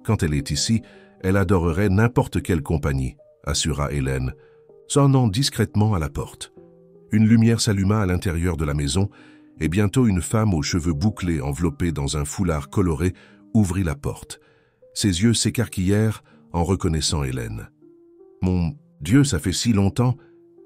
Quand elle est ici, elle adorerait n'importe quelle compagnie, » assura Hélène, sonnant discrètement à la porte. Une lumière s'alluma à l'intérieur de la maison et bientôt une femme aux cheveux bouclés enveloppée dans un foulard coloré ouvrit la porte. Ses yeux s'écarquillèrent en reconnaissant Hélène. « Mon Dieu, ça fait si longtemps.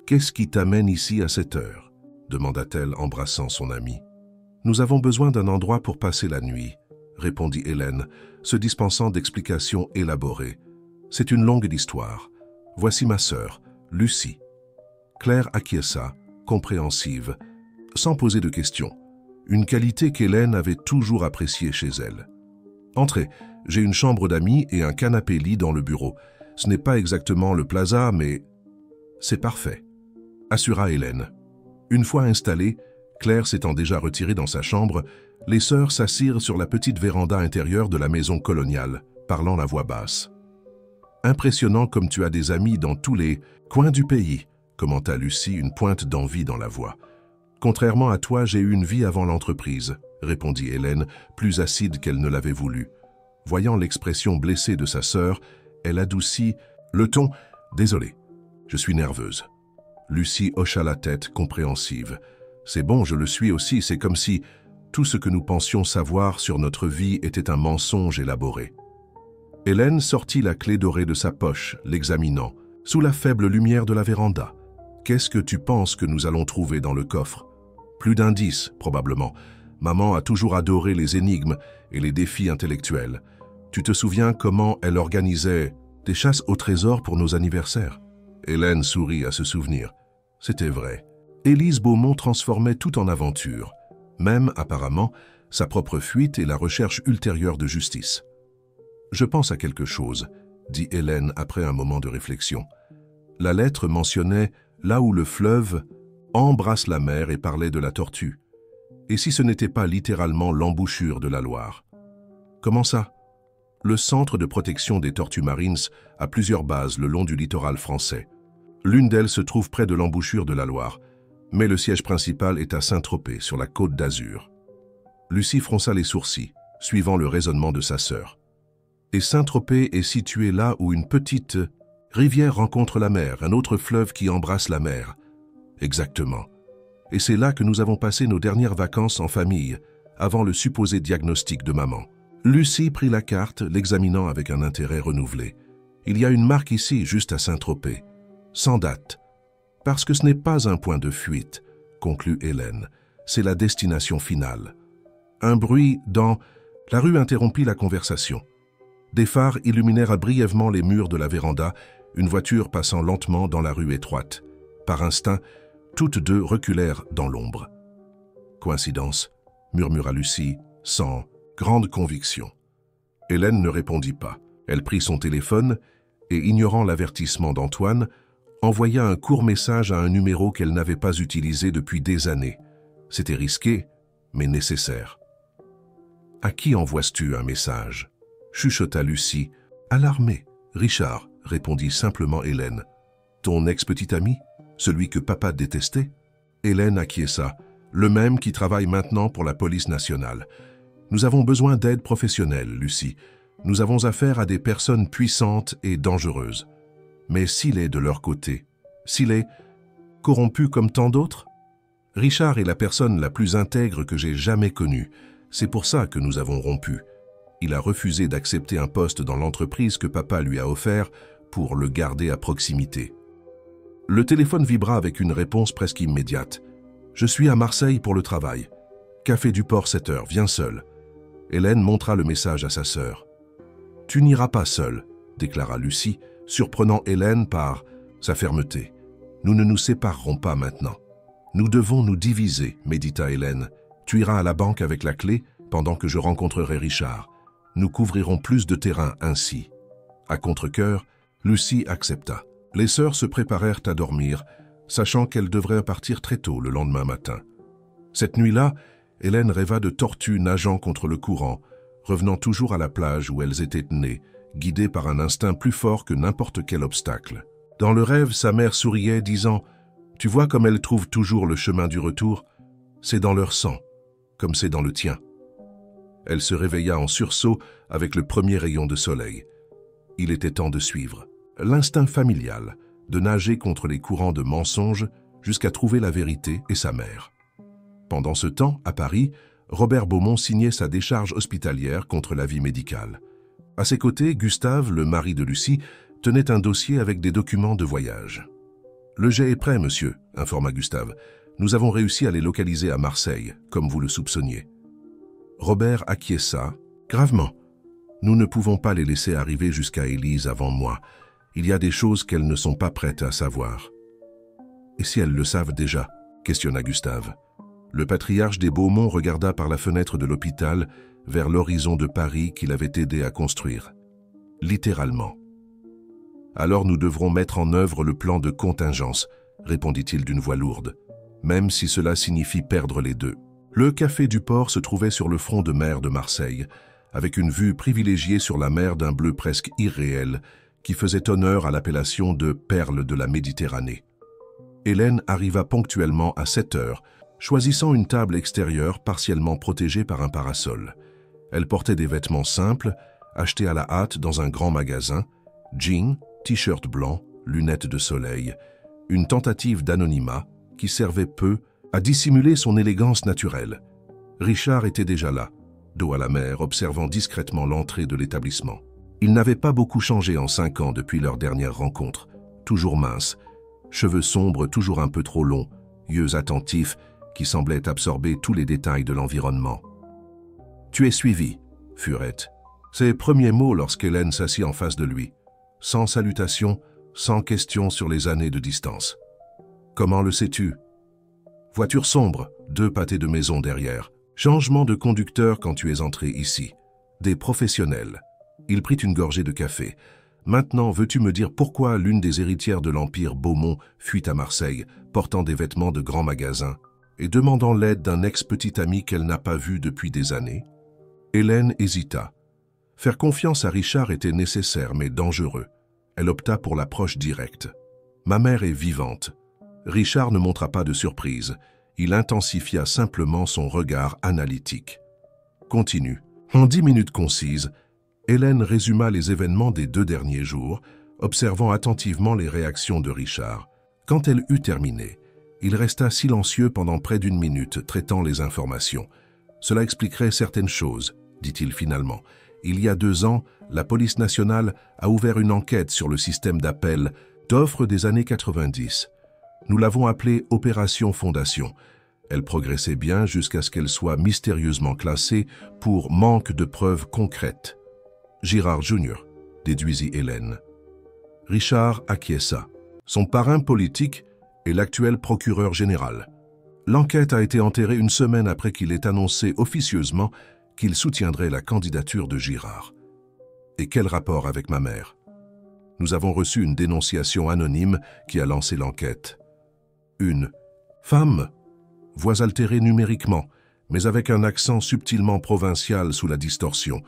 Qu'est-ce qui t'amène ici à cette heure ?» demanda-t-elle embrassant son amie. « Nous avons besoin d'un endroit pour passer la nuit, » répondit Hélène, se dispensant d'explications élaborées. « C'est une longue histoire. Voici ma sœur, Lucie. » Claire acquiesça, compréhensive, sans poser de questions, une qualité qu'Hélène avait toujours appréciée chez elle. « Entrez, j'ai une chambre d'amis et un canapé-lit dans le bureau. Ce n'est pas exactement le plaza, mais c'est parfait, » assura Hélène. Une fois installée, Claire s'étant déjà retirée dans sa chambre, les sœurs s'assirent sur la petite véranda intérieure de la maison coloniale, parlant à voix basse. « Impressionnant comme tu as des amis dans tous les coins du pays, » commenta Lucie, une pointe d'envie dans la voix. « Contrairement à toi, j'ai eu une vie avant l'entreprise, » répondit Hélène, plus acide qu'elle ne l'avait voulu. Voyant l'expression blessée de sa sœur, elle adoucit le ton. « Désolé, je suis nerveuse. » Lucie hocha la tête, compréhensive. « C'est bon, je le suis aussi, c'est comme si tout ce que nous pensions savoir sur notre vie était un mensonge élaboré. » Hélène sortit la clé dorée de sa poche, l'examinant, sous la faible lumière de la véranda. « Qu'est-ce que tu penses que nous allons trouver dans le coffre ?» Plus d'indices, probablement. Maman a toujours adoré les énigmes et les défis intellectuels. Tu te souviens comment elle organisait des chasses au trésor pour nos anniversaires? Hélène sourit à ce souvenir. C'était vrai. Élise Beaumont transformait tout en aventure, même, apparemment, sa propre fuite et la recherche ultérieure de justice. « Je pense à quelque chose, » dit Hélène après un moment de réflexion. La lettre mentionnait là où le fleuve embrasse la mer et parlait de la tortue. Et si ce n'était pas littéralement l'embouchure de la Loire? Comment ça? Le Centre de protection des tortues marines a plusieurs bases le long du littoral français. L'une d'elles se trouve près de l'embouchure de la Loire, mais le siège principal est à Saint-Tropez, sur la Côte d'Azur. Lucie fronça les sourcils, suivant le raisonnement de sa sœur. Et Saint-Tropez est situé là où une petite rivière rencontre la mer, un autre fleuve qui embrasse la mer. Exactement. Et c'est là que nous avons passé nos dernières vacances en famille, avant le supposé diagnostic de maman. Lucie prit la carte, l'examinant avec un intérêt renouvelé. Il y a une marque ici, juste à Saint-Tropez, sans date. Parce que ce n'est pas un point de fuite, conclut Hélène, c'est la destination finale. Un bruit dans la rue interrompit la conversation. Des phares illuminèrent brièvement les murs de la véranda, une voiture passant lentement dans la rue étroite. Par instinct, toutes deux reculèrent dans l'ombre. Coïncidence? murmura Lucie, sans grande conviction. Hélène ne répondit pas. Elle prit son téléphone et, ignorant l'avertissement d'Antoine, envoya un court message à un numéro qu'elle n'avait pas utilisé depuis des années. C'était risqué, mais nécessaire. « À qui envoies-tu un message ?» chuchota Lucie. « Alarmée. Richard, répondit simplement Hélène. Ton ex-petit ami? Celui que papa détestait? Hélène acquiesça. Le même qui travaille maintenant pour la police nationale. Nous avons besoin d'aide professionnelle, Lucie. Nous avons affaire à des personnes puissantes et dangereuses. Mais s'il est de leur côté, s'il est corrompu comme tant d'autres? Richard est la personne la plus intègre que j'ai jamais connue. C'est pour ça que nous avons rompu. Il a refusé d'accepter un poste dans l'entreprise que papa lui a offert pour le garder à proximité. Le téléphone vibra avec une réponse presque immédiate. « Je suis à Marseille pour le travail. Café du Port 7 heures, viens seul. » Hélène montra le message à sa sœur. « Tu n'iras pas seule, » déclara Lucie, surprenant Hélène par sa fermeté. « Nous ne nous séparerons pas maintenant. Nous devons nous diviser, médita Hélène. Tu iras à la banque avec la clé pendant que je rencontrerai Richard. Nous couvrirons plus de terrain ainsi. » À contre-cœur, Lucie accepta. Les sœurs se préparèrent à dormir, sachant qu'elles devraient partir très tôt le lendemain matin. Cette nuit-là, Hélène rêva de tortues nageant contre le courant, revenant toujours à la plage où elles étaient nées, guidées par un instinct plus fort que n'importe quel obstacle. Dans le rêve, sa mère souriait, disant « Tu vois comme elles trouvent toujours le chemin du retour? C'est dans leur sang, comme c'est dans le tien. » Elle se réveilla en sursaut avec le premier rayon de soleil. Il était temps de suivre. L'instinct familial, de nager contre les courants de mensonges jusqu'à trouver la vérité et sa mère. Pendant ce temps, à Paris, Robert Beaumont signait sa décharge hospitalière contre l'avis médical. À ses côtés, Gustave, le mari de Lucie, tenait un dossier avec des documents de voyage. « Le jet est prêt, monsieur, » informa Gustave. « Nous avons réussi à les localiser à Marseille, comme vous le soupçonniez. » Robert acquiesça, gravement. « Nous ne pouvons pas les laisser arriver jusqu'à Élise avant moi. Il y a des choses qu'elles ne sont pas prêtes à savoir. »« Et si elles le savent déjà ?» questionna Gustave. Le patriarche des Beaumont regarda par la fenêtre de l'hôpital vers l'horizon de Paris qu'il avait aidé à construire. Littéralement. « Alors nous devrons mettre en œuvre le plan de contingence, » répondit-il d'une voix lourde, « même si cela signifie perdre les deux. » Le Café du Port se trouvait sur le front de mer de Marseille, avec une vue privilégiée sur la mer d'un bleu presque irréel, qui faisait honneur à l'appellation de perle de la Méditerranée. Hélène arriva ponctuellement à 7 heures, choisissant une table extérieure partiellement protégée par un parasol. Elle portait des vêtements simples, achetés à la hâte dans un grand magasin, jeans, t-shirt blanc, lunettes de soleil, une tentative d'anonymat qui servait peu à dissimuler son élégance naturelle. Richard était déjà là, dos à la mer, observant discrètement l'entrée de l'établissement. Il n'avait pas beaucoup changé en 5 ans depuis leur dernière rencontre, toujours mince, cheveux sombres toujours un peu trop longs, yeux attentifs qui semblaient absorber tous les détails de l'environnement. « Tu es suivi, » furent ses premiers mots lorsqu'Hélène s'assit en face de lui, sans salutation, sans question sur les années de distance. « Comment le sais-tu » ? Voiture sombre, 2 pâtés de maison derrière. Changement de conducteur quand tu es entré ici. Des professionnels. Il prit une gorgée de café. Maintenant, veux-tu me dire pourquoi l'une des héritières de l'Empire Beaumont fuit à Marseille, portant des vêtements de grands magasins et demandant l'aide d'un ex-petit ami qu'elle n'a pas vu depuis des années? Hélène hésita. Faire confiance à Richard était nécessaire mais dangereux. Elle opta pour l'approche directe. « Ma mère est vivante. » Richard ne montra pas de surprise. Il intensifia simplement son regard analytique. Continue. En 10 minutes concises, Hélène résuma les événements des 2 derniers jours, observant attentivement les réactions de Richard. Quand elle eut terminé, il resta silencieux pendant près d'1 minute, traitant les informations. Cela expliquerait certaines choses, dit-il finalement. Il y a 2 ans, la police nationale a ouvert une enquête sur le système d'appel d'offres des années 90. Nous l'avons appelée Opération Fondation. Elle progressait bien jusqu'à ce qu'elle soit mystérieusement classée pour manque de preuves concrètes. Girard Jr., déduisit Hélène. Richard acquiesça. Son parrain politique est l'actuel procureur général. L'enquête a été enterrée une semaine après qu'il ait annoncé officieusement qu'il soutiendrait la candidature de Girard. Et quel rapport avec ma mère? Nous avons reçu une dénonciation anonyme qui a lancé l'enquête. Une femme, voix altérée numériquement, mais avec un accent subtilement provincial sous la distorsion.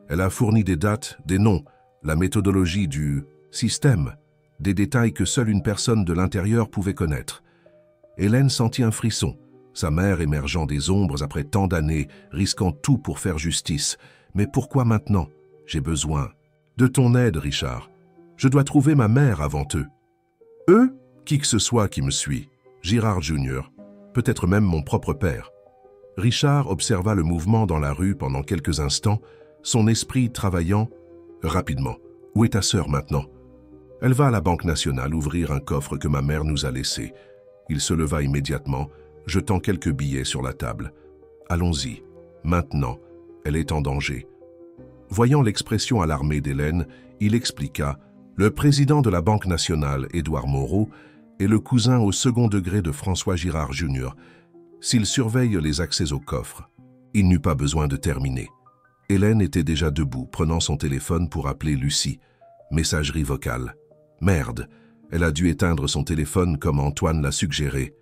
Elle a fourni des dates, des noms, la méthodologie du système, des détails que seule une personne de l'intérieur pouvait connaître. Hélène sentit un frisson, sa mère émergeant des ombres après tant d'années, risquant tout pour faire justice. Mais pourquoi maintenant? J'ai besoin de ton aide, Richard. Je dois trouver ma mère avant eux. Eux? Qui que ce soit qui me suit. Girard Junior, peut-être même mon propre père. Richard observa le mouvement dans la rue pendant quelques instants, son esprit travaillant rapidement. Où est ta sœur maintenant? Elle va à la Banque nationale ouvrir un coffre que ma mère nous a laissé. Il se leva immédiatement, jetant quelques billets sur la table. Allons-y. Maintenant, elle est en danger. Voyant l'expression alarmée d'Hélène, il expliqua « Le président de la Banque nationale, Édouard Moreau, est le cousin au second degré de François Girard Junior. S'il surveille les accès au coffre, il n'eut pas besoin de terminer. » Hélène était déjà debout, prenant son téléphone pour appeler Lucie. Messagerie vocale. Merde, elle a dû éteindre son téléphone comme Antoine l'a suggéré.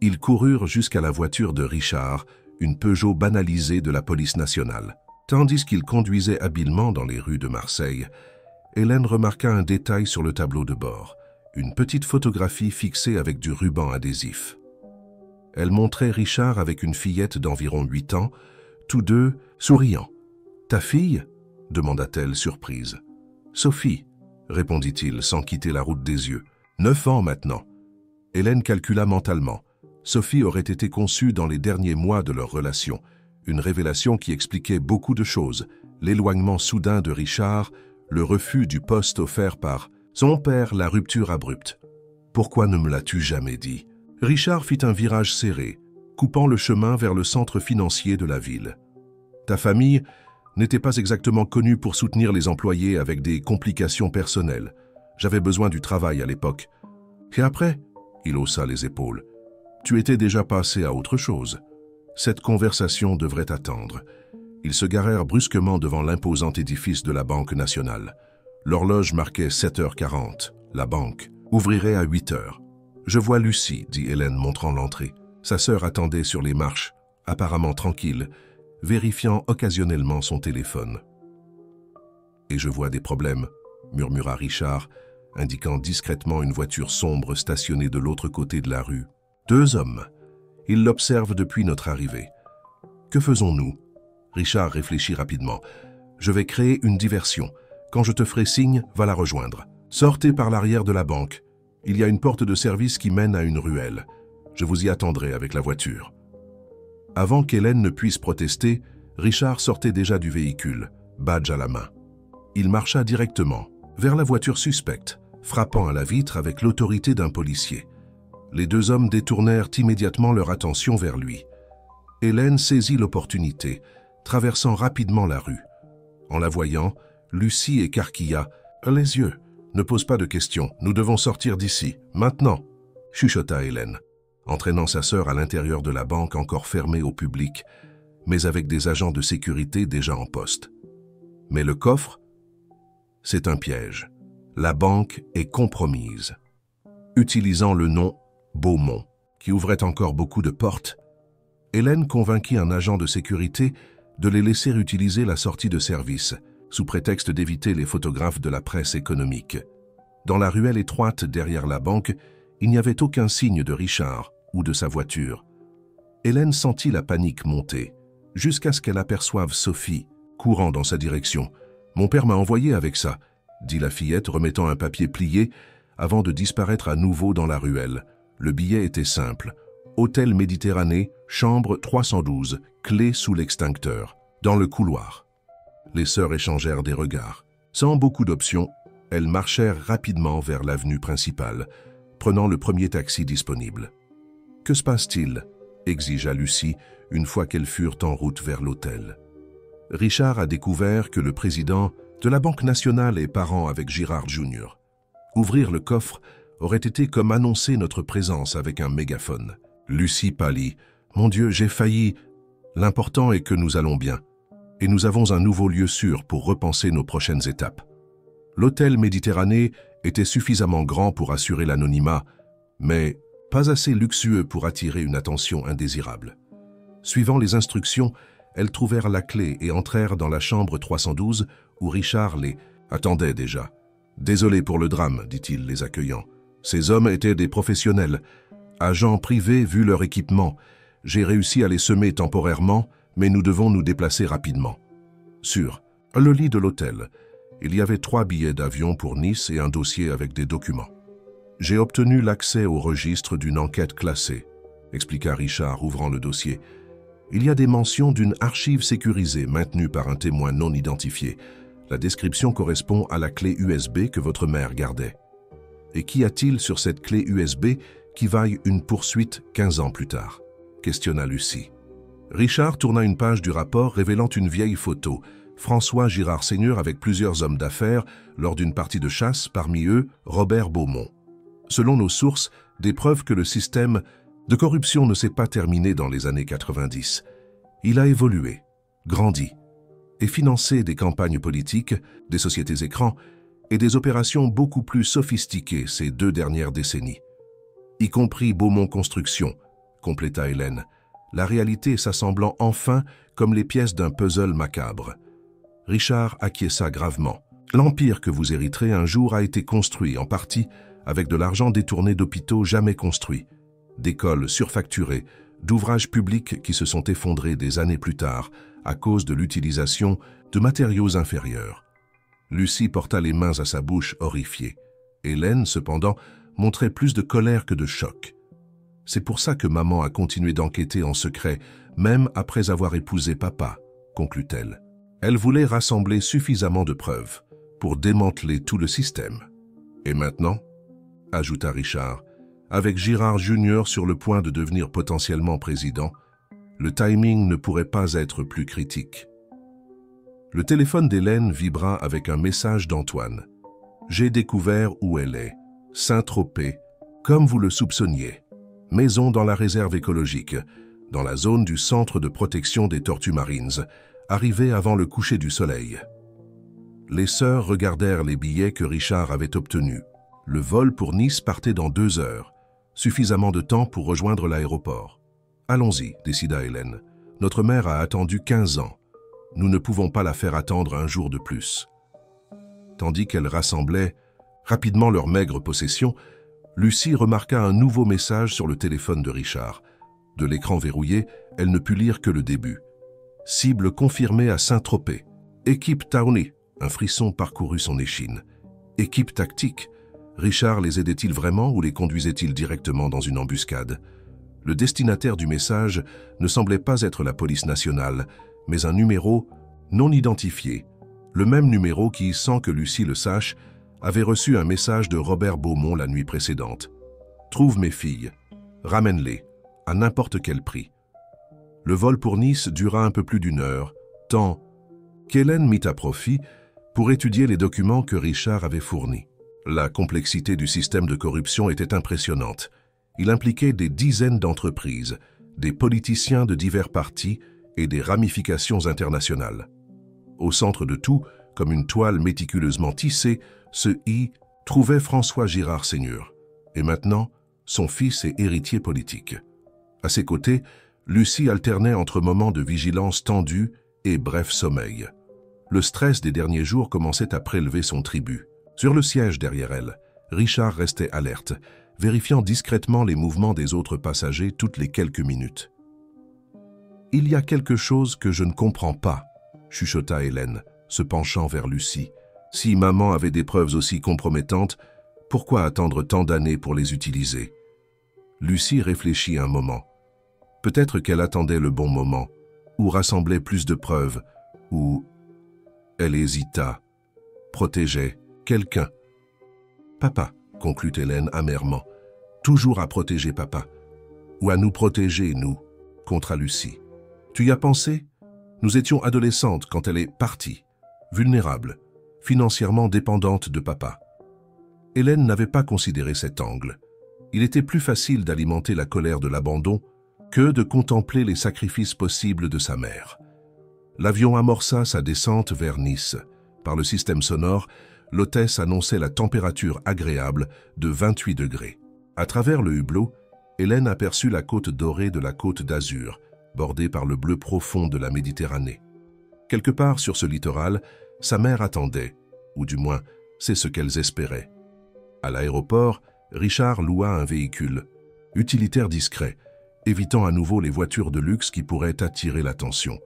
Ils coururent jusqu'à la voiture de Richard, une Peugeot banalisée de la police nationale. Tandis qu'ils conduisaient habilement dans les rues de Marseille, Hélène remarqua un détail sur le tableau de bord, une petite photographie fixée avec du ruban adhésif. Elle montrait Richard avec une fillette d'environ 8 ans, tous deux souriants. « Ta fille ?» demanda-t-elle surprise. « Sophie », répondit-il sans quitter la route des yeux. « 9 ans maintenant. » Hélène calcula mentalement. Sophie aurait été conçue dans les derniers mois de leur relation. Une révélation qui expliquait beaucoup de choses. L'éloignement soudain de Richard, le refus du poste offert par son père, la rupture abrupte. « Pourquoi ne me l'as-tu jamais dit ?» Richard fit un virage serré, coupant le chemin vers le centre financier de la ville. « Ta famille n'était pas exactement connue pour soutenir les employés avec des complications personnelles. J'avais besoin du travail à l'époque. Et après ?» Il haussa les épaules. « Tu étais déjà passé à autre chose. Cette conversation devrait attendre. » Ils se garèrent brusquement devant l'imposant édifice de la Banque nationale. L'horloge marquait 7h40. La banque ouvrirait à 8h. « Je vois Lucie, » dit Hélène montrant l'entrée. Sa sœur attendait sur les marches, apparemment tranquille, vérifiant occasionnellement son téléphone. « Et je vois des problèmes, » murmura Richard, indiquant discrètement une voiture sombre stationnée de l'autre côté de la rue. « 2 hommes. Ils l'observent depuis notre arrivée. Que faisons-nous » Richard réfléchit rapidement. « Je vais créer une diversion. Quand je te ferai signe, va la rejoindre. Sortez par l'arrière de la banque. Il y a une porte de service qui mène à une ruelle. Je vous y attendrai avec la voiture. » Avant qu'Hélène ne puisse protester, Richard sortait déjà du véhicule, badge à la main. Il marcha directement vers la voiture suspecte, frappant à la vitre avec l'autorité d'un policier. Les 2 hommes détournèrent immédiatement leur attention vers lui. Hélène saisit l'opportunité, traversant rapidement la rue. En la voyant, Lucie écarquilla. « Les yeux, ne pose pas de questions, nous devons sortir d'ici, maintenant !» chuchota Hélène, entraînant sa sœur à l'intérieur de la banque encore fermée au public, mais avec des agents de sécurité déjà en poste. Mais le coffre, c'est un piège. La banque est compromise. Utilisant le nom Beaumont, qui ouvrait encore beaucoup de portes, Hélène convainquit un agent de sécurité de les laisser utiliser la sortie de service, sous prétexte d'éviter les photographes de la presse économique. Dans la ruelle étroite derrière la banque, il n'y avait aucun signe de Richard ou de sa voiture. Hélène sentit la panique monter, jusqu'à ce qu'elle aperçoive Sophie, courant dans sa direction. « Mon père m'a envoyé avec ça », dit la fillette, remettant un papier plié, avant de disparaître à nouveau dans la ruelle. Le billet était simple. « Hôtel Méditerranée, chambre 312, clé sous l'extincteur, dans le couloir. » Les sœurs échangèrent des regards. Sans beaucoup d'options, elles marchèrent rapidement vers l'avenue principale, prenant le premier taxi disponible. « Que se passe-t-il » exigea Lucie une fois qu'elles furent en route vers l'hôtel. Richard a découvert que le président de la Banque nationale est parent avec Girard Junior. Ouvrir le coffre aurait été comme annoncer notre présence avec un mégaphone. Lucie pâlit. « Mon Dieu, j'ai failli. L'important est que nous allons bien. Et nous avons un nouveau lieu sûr pour repenser nos prochaines étapes. » L'hôtel Méditerranée était suffisamment grand pour assurer l'anonymat, mais pas assez luxueux pour attirer une attention indésirable. Suivant les instructions, elles trouvèrent la clé et entrèrent dans la chambre 312 où Richard les attendait déjà. « Désolé pour le drame, dit-il les accueillant. Ces hommes étaient des professionnels. Agents privés vu leur équipement. J'ai réussi à les semer temporairement, mais nous devons nous déplacer rapidement. » Sur le lit de l'hôtel, il y avait 3 billets d'avion pour Nice et un dossier avec des documents. « J'ai obtenu l'accès au registre d'une enquête classée, » expliqua Richard, ouvrant le dossier. « Il y a des mentions d'une archive sécurisée maintenue par un témoin non identifié. La description correspond à la clé USB que votre mère gardait. Et qu'y a-t-il sur cette clé USB qui vaille une poursuite 15 ans plus tard ?» questionna Lucie. Richard tourna une page du rapport révélant une vieille photo. François Girard Seigneur avec plusieurs hommes d'affaires lors d'une partie de chasse, parmi eux Robert Beaumont. Selon nos sources, des preuves que le système de corruption ne s'est pas terminé dans les années 90. Il a évolué, grandi et financé des campagnes politiques, des sociétés écrans et des opérations beaucoup plus sophistiquées ces 2 dernières décennies. Y compris Beaumont Construction, compléta Hélène, la réalité s'assemblant enfin comme les pièces d'un puzzle macabre. Richard acquiesça gravement. L'empire que vous hériterez un jour a été construit en partie avec de l'argent détourné d'hôpitaux jamais construits, d'écoles surfacturées, d'ouvrages publics qui se sont effondrés des années plus tard à cause de l'utilisation de matériaux inférieurs. Lucie porta les mains à sa bouche horrifiée. Hélène, cependant, montrait plus de colère que de choc. C'est pour ça que maman a continué d'enquêter en secret, même après avoir épousé papa, conclut-elle. Elle voulait rassembler suffisamment de preuves pour démanteler tout le système. Et maintenant, ajouta Richard, avec Girard Junior sur le point de devenir potentiellement président, le timing ne pourrait pas être plus critique. Le téléphone d'Hélène vibra avec un message d'Antoine. « J'ai découvert où elle est. Saint-Tropez, comme vous le soupçonniez. Maison dans la réserve écologique, dans la zone du centre de protection des tortues marines, arrivée avant le coucher du soleil. » Les sœurs regardèrent les billets que Richard avait obtenus. Le vol pour Nice partait dans 2 heures, suffisamment de temps pour rejoindre l'aéroport. « Allons-y, décida Hélène. Notre mère a attendu 15 ans. Nous ne pouvons pas la faire attendre un jour de plus. » Tandis qu'elles rassemblaient rapidement leurs maigres possessions, Lucie remarqua un nouveau message sur le téléphone de Richard. De l'écran verrouillé, elle ne put lire que le début. « Cible confirmée à Saint-Tropez. Équipe Taoni. » Un frisson parcourut son échine. « Équipe tactique. » Richard les aidait-il vraiment ou les conduisait-il directement dans une embuscade? Le destinataire du message ne semblait pas être la police nationale, mais un numéro non identifié. Le même numéro qui, sans que Lucie le sache, avait reçu un message de Robert Beaumont la nuit précédente. « Trouve mes filles. Ramène-les, à n'importe quel prix. » Le vol pour Nice dura un peu plus d'1 heure, tant qu'Hélène mit à profit pour étudier les documents que Richard avait fournis. La complexité du système de corruption était impressionnante. Il impliquait des dizaines d'entreprises, des politiciens de divers partis et des ramifications internationales. Au centre de tout, comme une toile méticuleusement tissée, se trouvait François Girard Seigneur, et maintenant son fils et héritier politique. À ses côtés, Lucie alternait entre moments de vigilance tendue et bref sommeil. Le stress des derniers jours commençait à prélever son tribut. Sur le siège derrière elle, Richard restait alerte, vérifiant discrètement les mouvements des autres passagers toutes les quelques minutes. « Il y a quelque chose que je ne comprends pas », chuchota Hélène, se penchant vers Lucie. « Si maman avait des preuves aussi compromettantes, pourquoi attendre tant d'années pour les utiliser ?» Lucie réfléchit un moment. Peut-être qu'elle attendait le bon moment, ou rassemblait plus de preuves, ou... Elle hésita, protégeait quelqu'un. « Papa », conclut Hélène amèrement, « toujours à protéger papa. Ou à nous protéger, nous, contra Lucie. Tu y as pensé? Nous étions adolescentes quand elle est partie, vulnérable, financièrement dépendante de papa. » Hélène n'avait pas considéré cet angle. Il était plus facile d'alimenter la colère de l'abandon que de contempler les sacrifices possibles de sa mère. L'avion amorça sa descente vers Nice. Par le système sonore, l'hôtesse annonçait la température agréable de 28 degrés. À travers le hublot, Hélène aperçut la côte dorée de la Côte d'Azur, bordée par le bleu profond de la Méditerranée. Quelque part sur ce littoral, sa mère attendait, ou du moins, c'est ce qu'elles espéraient. À l'aéroport, Richard loua un véhicule, utilitaire discret, évitant à nouveau les voitures de luxe qui pourraient attirer l'attention.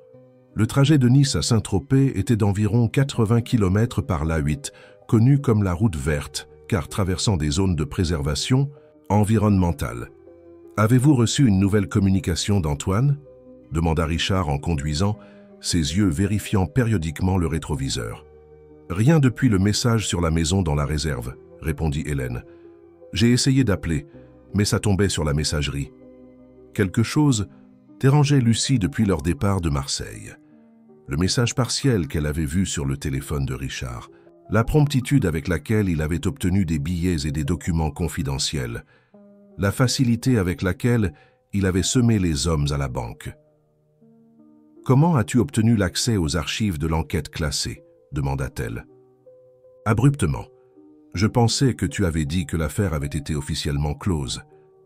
Le trajet de Nice à Saint-Tropez était d'environ 80 km par l'A8, connue comme la route verte, car traversant des zones de préservation environnementale. « Avez-vous reçu une nouvelle communication d'Antoine » demanda Richard en conduisant, ses yeux vérifiant périodiquement le rétroviseur. « Rien depuis le message sur la maison dans la réserve » répondit Hélène. « J'ai essayé d'appeler, mais ça tombait sur la messagerie. » Quelque chose dérangeait Lucie depuis leur départ de Marseille. Le message partiel qu'elle avait vu sur le téléphone de Richard, la promptitude avec laquelle il avait obtenu des billets et des documents confidentiels, la facilité avec laquelle il avait semé les hommes à la banque. « Comment as-tu obtenu l'accès aux archives de l'enquête classée » demanda-t-elle. Abruptement. « Je pensais que tu avais dit que l'affaire avait été officiellement close. »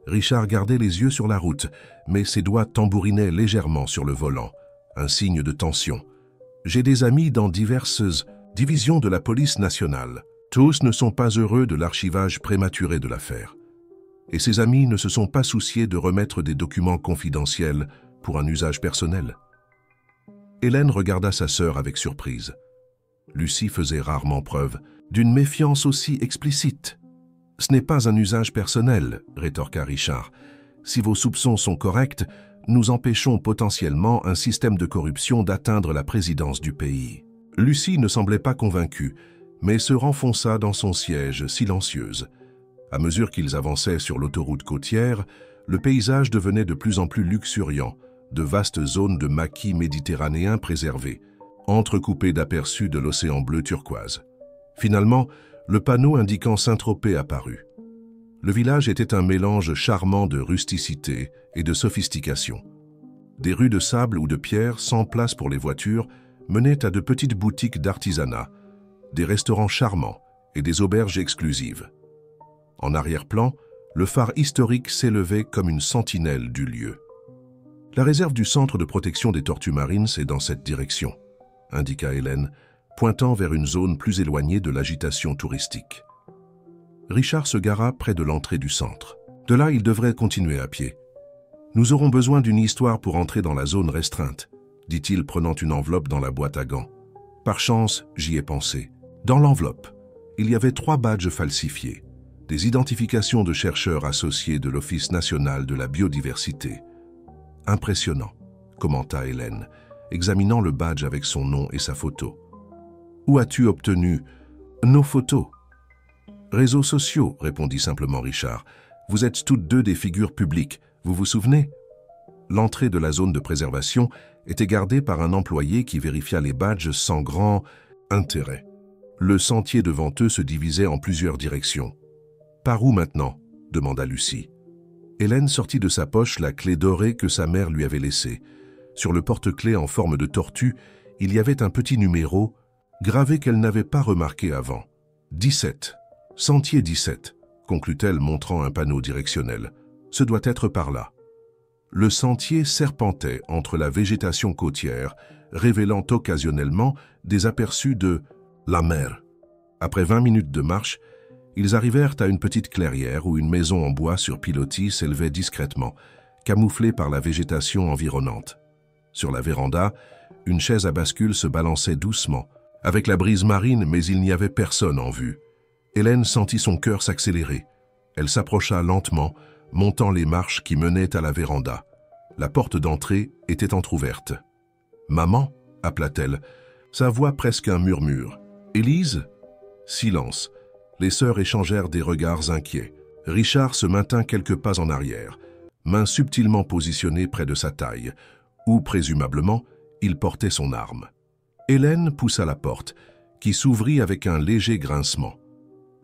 Richard gardait les yeux sur la route, mais ses doigts tambourinaient légèrement sur le volant, un signe de tension. « J'ai des amis dans diverses divisions de la police nationale. Tous ne sont pas heureux de l'archivage prématuré de l'affaire. Et ces amis ne se sont pas souciés de remettre des documents confidentiels pour un usage personnel. » Hélène regarda sa sœur avec surprise. Lucie faisait rarement preuve d'une méfiance aussi explicite. « Ce n'est pas un usage personnel, » rétorqua Richard. « Si vos soupçons sont corrects, nous empêchons potentiellement un système de corruption d'atteindre la présidence du pays. » Lucie ne semblait pas convaincue, mais se renfonça dans son siège, silencieuse. À mesure qu'ils avançaient sur l'autoroute côtière, le paysage devenait de plus en plus luxuriant, de vastes zones de maquis méditerranéens préservés, entrecoupées d'aperçus de l'océan bleu turquoise. Finalement, le panneau indiquant Saint-Tropez apparut. Le village était un mélange charmant de rusticité et de sophistication. Des rues de sable ou de pierre sans place pour les voitures menaient à de petites boutiques d'artisanat, des restaurants charmants et des auberges exclusives. En arrière-plan, le phare historique s'élevait comme une sentinelle du lieu. « La réserve du Centre de protection des tortues marines, c'est dans cette direction », indiqua Hélène, pointant vers une zone plus éloignée de l'agitation touristique. Richard se gara près de l'entrée du centre. De là, il devrait continuer à pied. « Nous aurons besoin d'une histoire pour entrer dans la zone restreinte, » dit-il prenant une enveloppe dans la boîte à gants. Par chance, j'y ai pensé. Dans l'enveloppe, il y avait 3 badges falsifiés, des identifications de chercheurs associés de l'Office national de la biodiversité. « Impressionnant, » commenta Hélène, examinant le badge avec son nom et sa photo. « Où as-tu obtenu nos photos ?»« Réseaux sociaux, » répondit simplement Richard. « Vous êtes toutes deux des figures publiques, vous vous souvenez ?» L'entrée de la zone de préservation était gardée par un employé qui vérifia les badges sans grand intérêt. Le sentier devant eux se divisait en plusieurs directions. « Par où maintenant ?» demanda Lucie. Hélène sortit de sa poche la clé dorée que sa mère lui avait laissée. Sur le porte-clés en forme de tortue, il y avait un petit numéro gravé qu'elle n'avait pas remarqué avant. « 17. Sentier 17, » conclut-elle montrant un panneau directionnel. « Ce doit être par là. » Le sentier serpentait entre la végétation côtière, révélant occasionnellement des aperçus de la mer. Après 20 minutes de marche, ils arrivèrent à une petite clairière où une maison en bois sur pilotis s'élevait discrètement, camouflée par la végétation environnante. Sur la véranda, une chaise à bascule se balançait doucement, avec la brise marine, mais il n'y avait personne en vue. Hélène sentit son cœur s'accélérer. Elle s'approcha lentement, montant les marches qui menaient à la véranda. La porte d'entrée était entr'ouverte. « Maman » appela-t-elle, sa voix presque un murmure. « Élise » Silence. Les sœurs échangèrent des regards inquiets. Richard se maintint quelques pas en arrière, main subtilement positionnée près de sa taille, où, présumablement, il portait son arme. Hélène poussa la porte, qui s'ouvrit avec un léger grincement.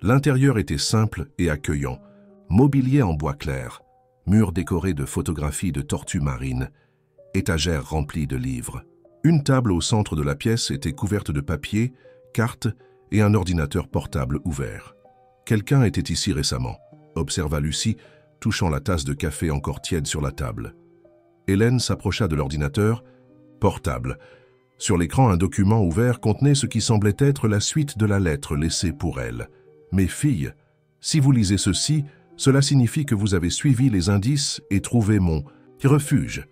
L'intérieur était simple et accueillant, Mobilier en bois clair, murs décorés de photographies de tortues marines, étagères remplies de livres. Une table au centre de la pièce était couverte de papier, cartes et un ordinateur portable ouvert. « Quelqu'un était ici récemment », observa Lucie, touchant la tasse de café encore tiède sur la table. Hélène s'approcha de l'ordinateur portable. Sur l'écran, un document ouvert contenait ce qui semblait être la suite de la lettre laissée pour elle. « Mes filles, si vous lisez ceci, cela signifie que vous avez suivi les indices et trouvé mon refuge.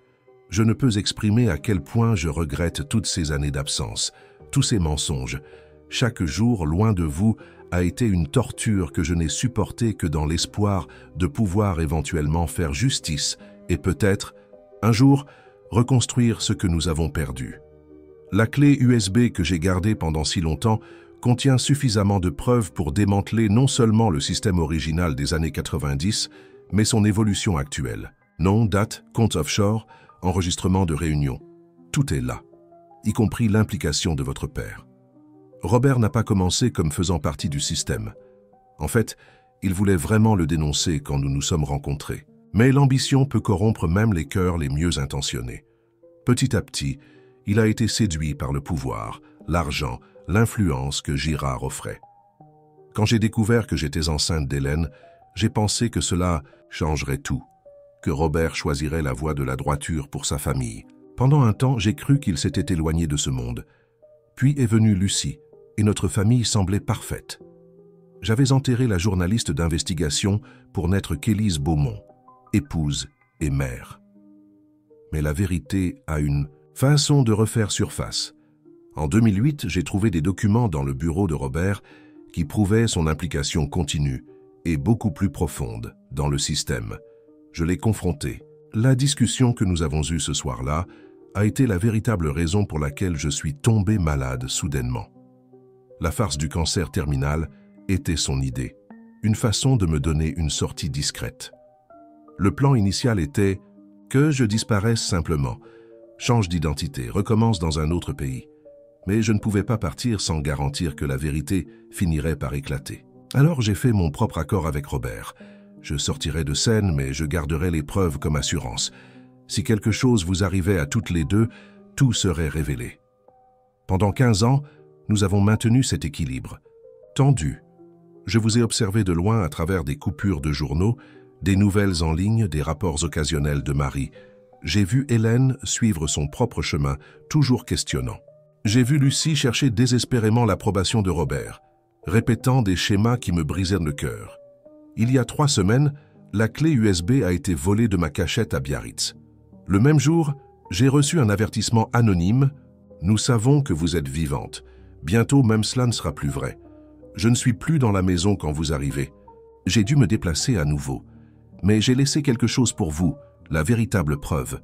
Je ne peux exprimer à quel point je regrette toutes ces années d'absence, tous ces mensonges. Chaque jour, loin de vous, a été une torture que je n'ai supportée que dans l'espoir de pouvoir éventuellement faire justice et peut-être, un jour, reconstruire ce que nous avons perdu. La clé USB que j'ai gardée pendant si longtemps contient suffisamment de preuves pour démanteler non seulement le système original des années 90, mais son évolution actuelle. Nom, date, compte offshore, enregistrement de réunion. Tout est là, y compris l'implication de votre père. Robert n'a pas commencé comme faisant partie du système. En fait, il voulait vraiment le dénoncer quand nous nous sommes rencontrés. Mais l'ambition peut corrompre même les cœurs les mieux intentionnés. Petit à petit, il a été séduit par le pouvoir, l'argent, l'influence que Girard offrait. Quand j'ai découvert que j'étais enceinte d'Hélène, j'ai pensé que cela changerait tout, que Robert choisirait la voie de la droiture pour sa famille. Pendant un temps, j'ai cru qu'il s'était éloigné de ce monde. Puis est venue Lucie, et notre famille semblait parfaite. J'avais enterré la journaliste d'investigation pour n'être qu'Élise Beaumont, épouse et mère. Mais la vérité a une façon de refaire surface. En 2008, j'ai trouvé des documents dans le bureau de Robert qui prouvaient son implication continue et beaucoup plus profonde dans le système. Je l'ai confronté. La discussion que nous avons eue ce soir-là a été la véritable raison pour laquelle je suis tombé malade soudainement. La farce du cancer terminal était son idée, une façon de me donner une sortie discrète. Le plan initial était que je disparaisse simplement, change d'identité, recommence dans un autre pays. Mais je ne pouvais pas partir sans garantir que la vérité finirait par éclater. Alors j'ai fait mon propre accord avec Robert. Je sortirai de scène, mais je garderai les preuves comme assurance. Si quelque chose vous arrivait à toutes les deux, tout serait révélé. Pendant 15 ans, nous avons maintenu cet équilibre. Tendu. Je vous ai observé de loin à travers des coupures de journaux, des nouvelles en ligne, des rapports occasionnels de Marie. J'ai vu Hélène suivre son propre chemin, toujours questionnant. J'ai vu Lucie chercher désespérément l'approbation de Robert, répétant des schémas qui me brisaient le cœur. Il y a 3 semaines, la clé USB a été volée de ma cachette à Biarritz. Le même jour, j'ai reçu un avertissement anonyme. « Nous savons que vous êtes vivante. Bientôt, même cela ne sera plus vrai. Je ne suis plus dans la maison quand vous arrivez. J'ai dû me déplacer à nouveau. Mais j'ai laissé quelque chose pour vous, la véritable preuve.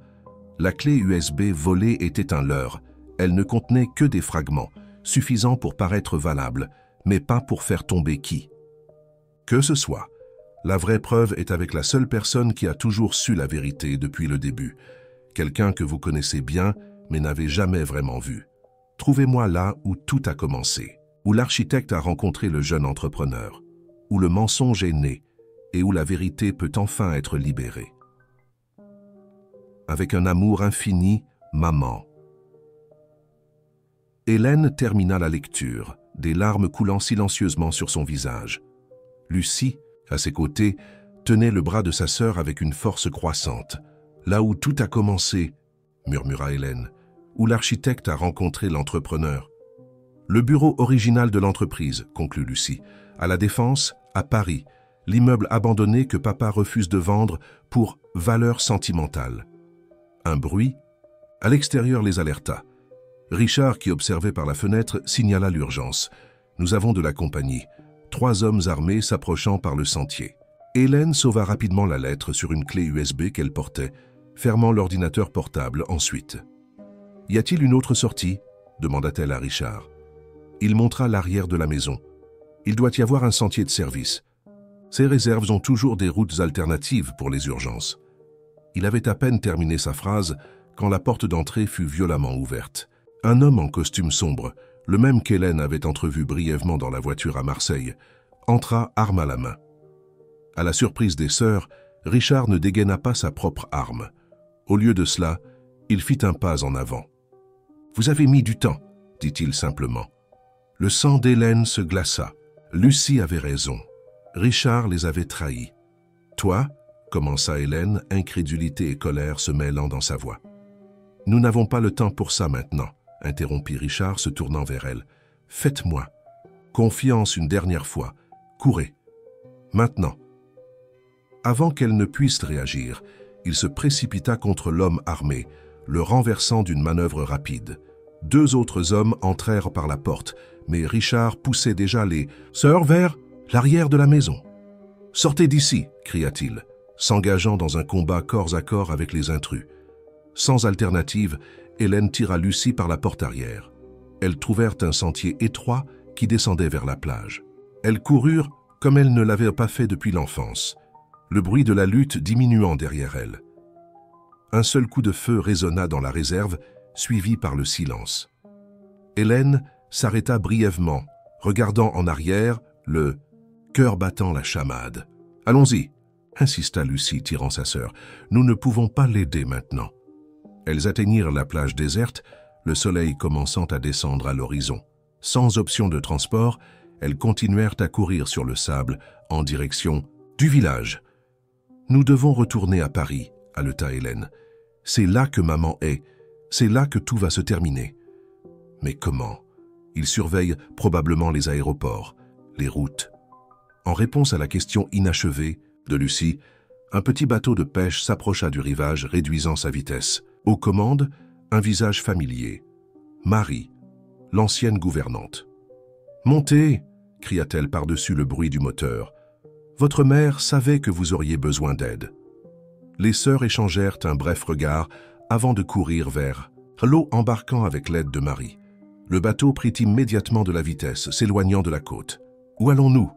La clé USB volée était un leurre. Elle ne contenait que des fragments, suffisants pour paraître valables, mais pas pour faire tomber qui. Que ce soit, la vraie preuve est avec la seule personne qui a toujours su la vérité depuis le début, quelqu'un que vous connaissez bien, mais n'avez jamais vraiment vu. Trouvez-moi là où tout a commencé, où l'architecte a rencontré le jeune entrepreneur, où le mensonge est né et où la vérité peut enfin être libérée. Avec un amour infini, maman. Hélène termina la lecture, des larmes coulant silencieusement sur son visage. Lucie, à ses côtés, tenait le bras de sa sœur avec une force croissante. Là où tout a commencé, murmura Hélène, où l'architecte a rencontré l'entrepreneur. Le bureau original de l'entreprise, conclut Lucie, à La Défense, à Paris, l'immeuble abandonné que papa refuse de vendre pour valeur sentimentale. Un bruit, à l'extérieur les alerta. Richard, qui observait par la fenêtre, signala l'urgence. Nous avons de la compagnie. 3 hommes armés s'approchant par le sentier. Hélène sauva rapidement la lettre sur une clé USB qu'elle portait, fermant l'ordinateur portable ensuite. « Y a-t-il une autre sortie ?» demanda-t-elle à Richard. Il montra l'arrière de la maison. Il doit y avoir un sentier de service. Ces réserves ont toujours des routes alternatives pour les urgences. Il avait à peine terminé sa phrase quand la porte d'entrée fut violemment ouverte. Un homme en costume sombre, le même qu'Hélène avait entrevu brièvement dans la voiture à Marseille, entra arme à la main. À la surprise des sœurs, Richard ne dégaina pas sa propre arme. Au lieu de cela, il fit un pas en avant. « Vous avez mis du temps, » dit-il simplement. Le sang d'Hélène se glaça. Lucie avait raison. Richard les avait trahis. « Toi » commença Hélène, incrédulité et colère se mêlant dans sa voix. « Nous n'avons pas le temps pour ça maintenant, » interrompit Richard se tournant vers elle. « Faites-moi confiance une dernière fois. Courez. Maintenant. » Avant qu'elle ne puisse réagir, il se précipita contre l'homme armé, le renversant d'une manœuvre rapide. 2 autres hommes entrèrent par la porte, mais Richard poussait déjà les sœurs vers l'arrière de la maison. « Sortez d'ici !» cria-t-il, s'engageant dans un combat corps à corps avec les intrus. Sans alternative, Hélène tira Lucie par la porte arrière. Elles trouvèrent un sentier étroit qui descendait vers la plage. Elles coururent comme elles ne l'avaient pas fait depuis l'enfance, le bruit de la lutte diminuant derrière elles. Un seul coup de feu résonna dans la réserve, suivi par le silence. Hélène s'arrêta brièvement, regardant en arrière, le cœur battant la chamade. « Allons-y !» insista Lucie, tirant sa sœur. « Nous ne pouvons pas l'aider maintenant. » Elles atteignirent la plage déserte, le soleil commençant à descendre à l'horizon. Sans option de transport, elles continuèrent à courir sur le sable en direction du village. « Nous devons retourner à Paris, » haleta Hélène. « C'est là que maman est, c'est là que tout va se terminer. » Mais comment? Ils surveillent probablement les aéroports, les routes. En réponse à la question inachevée de Lucie, un petit bateau de pêche s'approcha du rivage, réduisant sa vitesse. Aux commandes, un visage familier. Marie, l'ancienne gouvernante. « Montez !» cria-t-elle par-dessus le bruit du moteur. « Votre mère savait que vous auriez besoin d'aide. » Les sœurs échangèrent un bref regard avant de courir vers l'eau, embarquant avec l'aide de Marie. Le bateau prit immédiatement de la vitesse, s'éloignant de la côte. « Où allons-nous »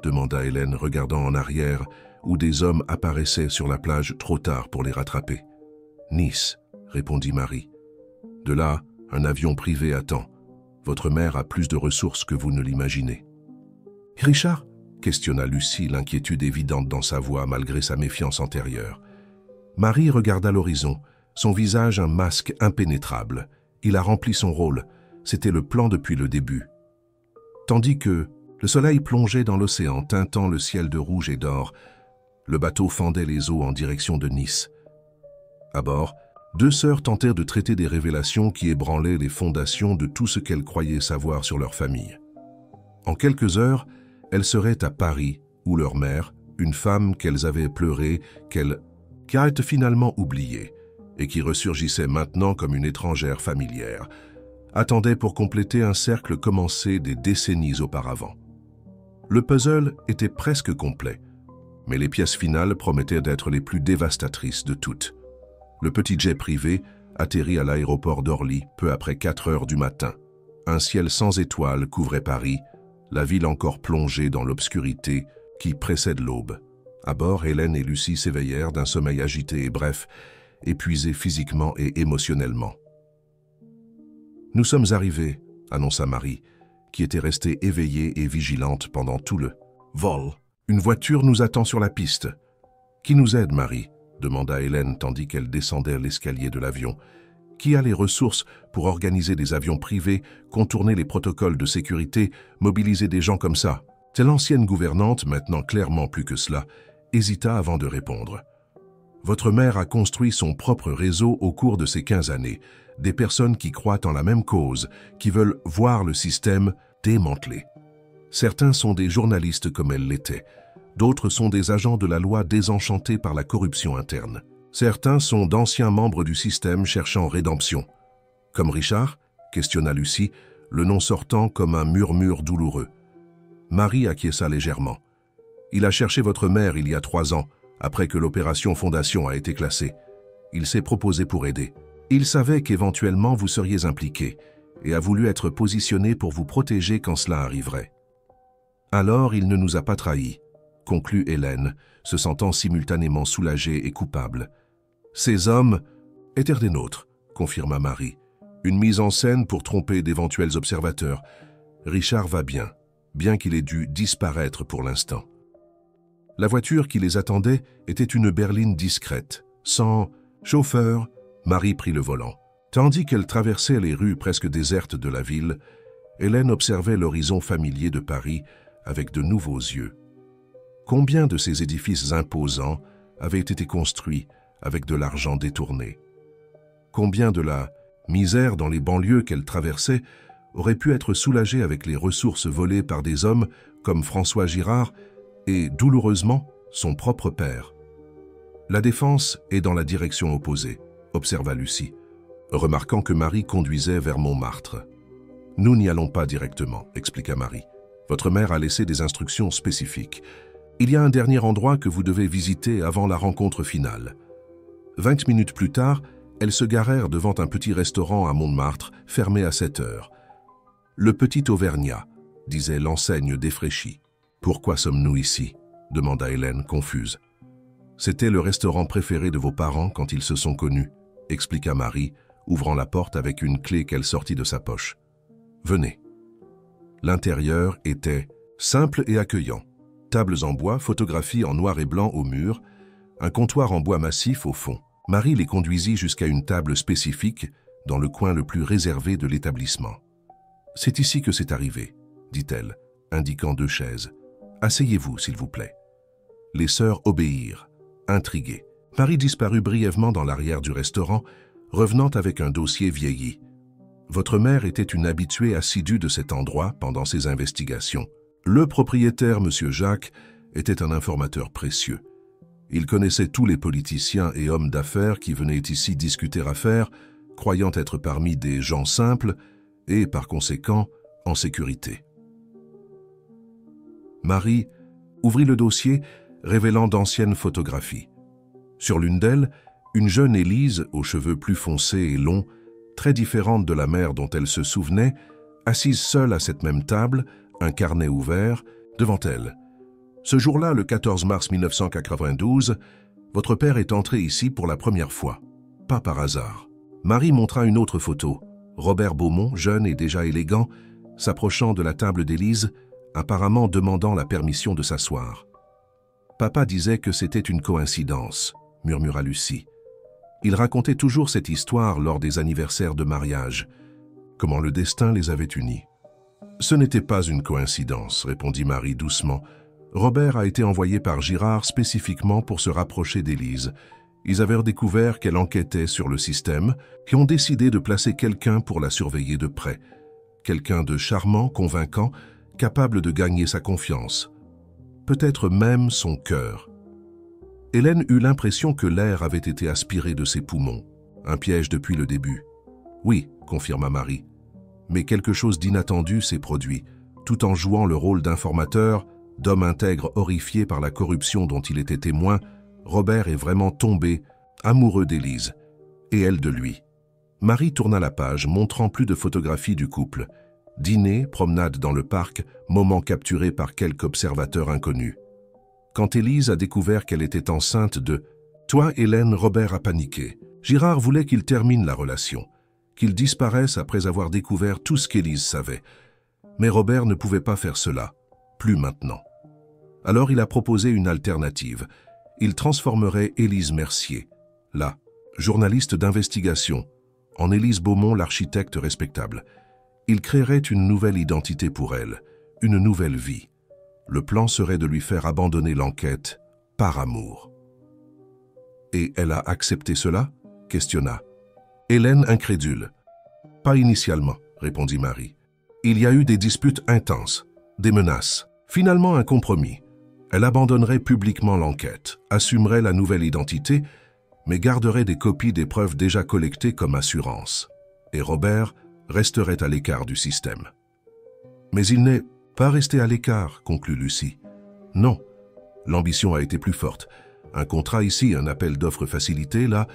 demanda Hélène, regardant en arrière, où des hommes apparaissaient sur la plage trop tard pour les rattraper. « Nice » répondit Marie. « De là, un avion privé attend. Votre mère a plus de ressources que vous ne l'imaginez. »« Richard » questionna Lucie, l'inquiétude évidente dans sa voix malgré sa méfiance antérieure. Marie regarda l'horizon, son visage un masque impénétrable. Il a rempli son rôle, c'était le plan depuis le début. Tandis que le soleil plongeait dans l'océan, teintant le ciel de rouge et d'or, le bateau fendait les eaux en direction de Nice. À bord, 2 sœurs tentèrent de traiter des révélations qui ébranlaient les fondations de tout ce qu'elles croyaient savoir sur leur famille. En quelques heures, elles seraient à Paris, où leur mère, une femme qu'elles avaient pleurée, qui a été finalement oubliée, et qui ressurgissait maintenant comme une étrangère familière, attendait pour compléter un cercle commencé des décennies auparavant. Le puzzle était presque complet, mais les pièces finales promettaient d'être les plus dévastatrices de toutes. Le petit jet privé atterrit à l'aéroport d'Orly peu après 4 heures du matin. Un ciel sans étoiles couvrait Paris, la ville encore plongée dans l'obscurité qui précède l'aube. À bord, Hélène et Lucie s'éveillèrent d'un sommeil agité et bref, épuisés physiquement et émotionnellement. « Nous sommes arrivés », annonça Marie, qui était restée éveillée et vigilante pendant tout le vol. « Une voiture nous attend sur la piste. »« Qui nous aide, Marie ?» demanda Hélène tandis qu'elle descendait l'escalier de l'avion. « Qui a les ressources pour organiser des avions privés, contourner les protocoles de sécurité, mobiliser des gens comme ça ?» Telle ancienne gouvernante, maintenant clairement plus que cela, hésita avant de répondre. « Votre mère a construit son propre réseau au cours de ces 15 années, des personnes qui croient en la même cause, qui veulent voir le système démantelé. Certains sont des journalistes comme elle l'était, d'autres sont des agents de la loi désenchantés par la corruption interne. Certains sont d'anciens membres du système cherchant rédemption. Comme Richard, questionna Lucie, le nom sortant comme un murmure douloureux. Marie acquiesça légèrement. Il a cherché votre mère il y a 3 ans, après que l'opération Fondation a été classée. Il s'est proposé pour aider. Il savait qu'éventuellement vous seriez impliqué et a voulu être positionné pour vous protéger quand cela arriverait. Alors il ne nous a pas trahis, conclut Hélène, se sentant simultanément soulagée et coupable. Ces hommes étaient des nôtres, confirma Marie. Une mise en scène pour tromper d'éventuels observateurs. Richard va bien, bien qu'il ait dû disparaître pour l'instant. La voiture qui les attendait était une berline discrète. Sans chauffeur, Marie prit le volant. Tandis qu'elle traversait les rues presque désertes de la ville, Hélène observait l'horizon familier de Paris avec de nouveaux yeux. Combien de ces édifices imposants avaient été construits avec de l'argent détourné? Combien de la misère dans les banlieues qu'elle traversait aurait pu être soulagée avec les ressources volées par des hommes comme François Girard et, douloureusement, son propre père? La Défense est dans la direction opposée, observa Lucie, remarquant que Marie conduisait vers Montmartre. Nous n'y allons pas directement, expliqua Marie. Votre mère a laissé des instructions spécifiques. Il y a un dernier endroit que vous devez visiter avant la rencontre finale. 20 minutes plus tard, elles se garèrent devant un petit restaurant à Montmartre, fermé à 7 heures. Le Petit Auvergnat, disait l'enseigne défraîchie. Pourquoi sommes-nous ici? Demanda Hélène, confuse. C'était le restaurant préféré de vos parents quand ils se sont connus, expliqua Marie, ouvrant la porte avec une clé qu'elle sortit de sa poche. Venez. L'intérieur était simple et accueillant. Tables en bois, photographies en noir et blanc au mur, un comptoir en bois massif au fond. Marie les conduisit jusqu'à une table spécifique dans le coin le plus réservé de l'établissement. « C'est ici que c'est arrivé », dit-elle, indiquant 2 chaises. « Asseyez-vous, s'il vous plaît. » Les sœurs obéirent, intriguées. Marie disparut brièvement dans l'arrière du restaurant, revenant avec un dossier vieilli. Votre mère était une habituée assidue de cet endroit pendant ses investigations. Le propriétaire, M. Jacques, était un informateur précieux. Il connaissait tous les politiciens et hommes d'affaires qui venaient ici discuter affaires, croyant être parmi des gens simples et, par conséquent, en sécurité. Marie ouvrit le dossier, révélant d'anciennes photographies. Sur l'une d'elles, une jeune Élise, aux cheveux plus foncés et longs, très différente de la mère dont elle se souvenait, assise seule à cette même table, un carnet ouvert, devant elle. Ce jour-là, le 14 mars 1992, votre père est entré ici pour la première fois. Pas par hasard. Marie montra une autre photo. Robert Beaumont, jeune et déjà élégant, s'approchant de la table d'Élise, apparemment demandant la permission de s'asseoir. Papa disait que c'était une coïncidence, murmura Lucie. Il racontait toujours cette histoire lors des anniversaires de mariage. Comment le destin les avait unis. Ce n'était pas une coïncidence, répondit Marie doucement. Robert a été envoyé par Girard spécifiquement pour se rapprocher d'Élise. Ils avaient découvert qu'elle enquêtait sur le système et ont décidé de placer quelqu'un pour la surveiller de près. Quelqu'un de charmant, convaincant, capable de gagner sa confiance. Peut-être même son cœur. Hélène eut l'impression que l'air avait été aspiré de ses poumons. Un piège depuis le début. Oui, confirma Marie. Mais quelque chose d'inattendu s'est produit. Tout en jouant le rôle d'informateur, d'homme intègre horrifié par la corruption dont il était témoin, Robert est vraiment tombé, amoureux d'Élise, et elle de lui. Marie tourna la page, montrant plus de photographies du couple. Dîner, promenade dans le parc, moment capturé par quelque observateur inconnu. Quand Élise a découvert qu'elle était enceinte de « Toi, Hélène, Robert a paniqué. Girard voulait qu'il termine la relation, qu'il disparaisse après avoir découvert tout ce qu'Élise savait. Mais Robert ne pouvait pas faire cela, plus maintenant. Alors il a proposé une alternative. Il transformerait Élise Mercier, là, journaliste d'investigation, en Élise Beaumont, l'architecte respectable. Il créerait une nouvelle identité pour elle, une nouvelle vie. Le plan serait de lui faire abandonner l'enquête par amour. « Et elle a accepté cela ?» questionna. Hélène incrédule. « Pas initialement, » répondit Marie. « Il y a eu des disputes intenses, des menaces. Finalement un compromis. Elle abandonnerait publiquement l'enquête, assumerait la nouvelle identité, mais garderait des copies des preuves déjà collectées comme assurance. Et Robert resterait à l'écart du système. Mais il n'est pas resté à l'écart, conclut Lucie. Non, l'ambition a été plus forte. Un contrat ici, un appel d'offres facilité, là.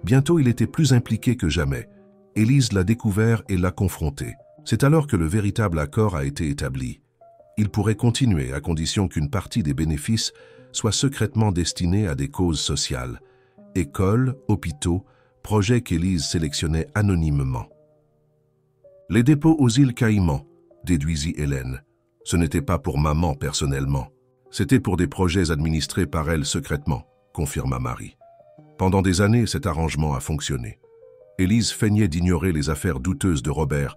Bientôt, il était plus impliqué que jamais. Élise l'a découvert et l'a confronté. C'est alors que le véritable accord a été établi. Il pourrait continuer à condition qu'une partie des bénéfices soit secrètement destinée à des causes sociales. Écoles, hôpitaux, projets qu'Élise sélectionnait anonymement. Les dépôts aux îles Caïmans, déduisit Hélène. Ce n'était pas pour maman personnellement. C'était pour des projets administrés par elle secrètement, confirma Marie. Pendant des années, cet arrangement a fonctionné. Élise feignait d'ignorer les affaires douteuses de Robert,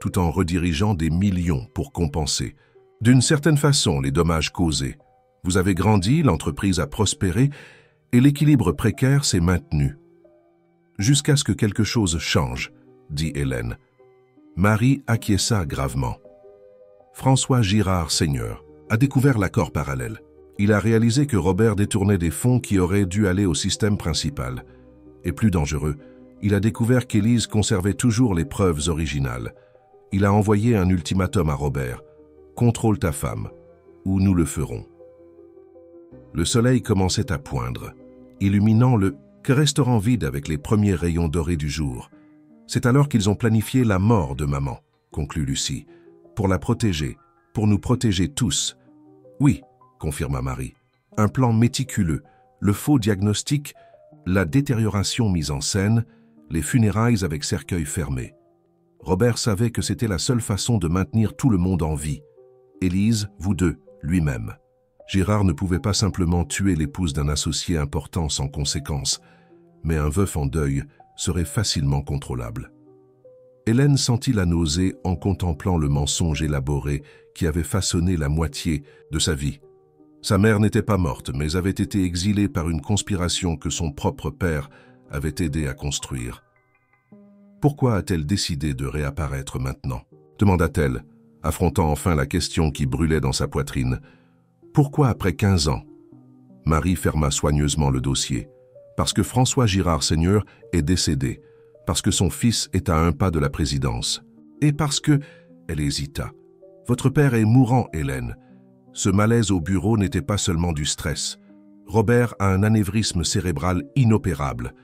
tout en redirigeant des millions pour compenser, d'une certaine façon, les dommages causés. Vous avez grandi, l'entreprise a prospéré, et l'équilibre précaire s'est maintenu. Jusqu'à ce que quelque chose change, dit Hélène. Marie acquiesça gravement. François Girard Seigneur a découvert l'accord parallèle. Il a réalisé que Robert détournait des fonds qui auraient dû aller au système principal. Et plus dangereux, il a découvert qu'Élise conservait toujours les preuves originales. Il a envoyé un ultimatum à Robert. « Contrôle ta femme, ou nous le ferons. » Le soleil commençait à poindre, illuminant le restaurant vide avec les premiers rayons dorés du jour. C'est alors qu'ils ont planifié la mort de maman, conclut Lucie, pour la protéger, pour nous protéger tous. Oui, confirma Marie, un plan méticuleux, le faux diagnostic, la détérioration mise en scène, les funérailles avec cercueil fermé. Robert savait que c'était la seule façon de maintenir tout le monde en vie. Élise, vous deux, lui-même. Girard ne pouvait pas simplement tuer l'épouse d'un associé important sans conséquence, mais un veuf en deuil serait facilement contrôlable. Hélène sentit la nausée en contemplant le mensonge élaboré qui avait façonné la moitié de sa vie. Sa mère n'était pas morte, mais avait été exilée par une conspiration que son propre père avait aidé à construire. Pourquoi a-t-elle décidé de réapparaître maintenant ? Demanda-t-elle, affrontant enfin la question qui brûlait dans sa poitrine. Pourquoi après 15 ans ? Marie ferma soigneusement le dossier. Parce que François Girard Seigneur est décédé, parce que son fils est à un pas de la présidence, et parce que... Elle hésita. Votre père est mourant, Hélène. Ce malaise au bureau n'était pas seulement du stress. Robert a un anévrisme cérébral inopérable.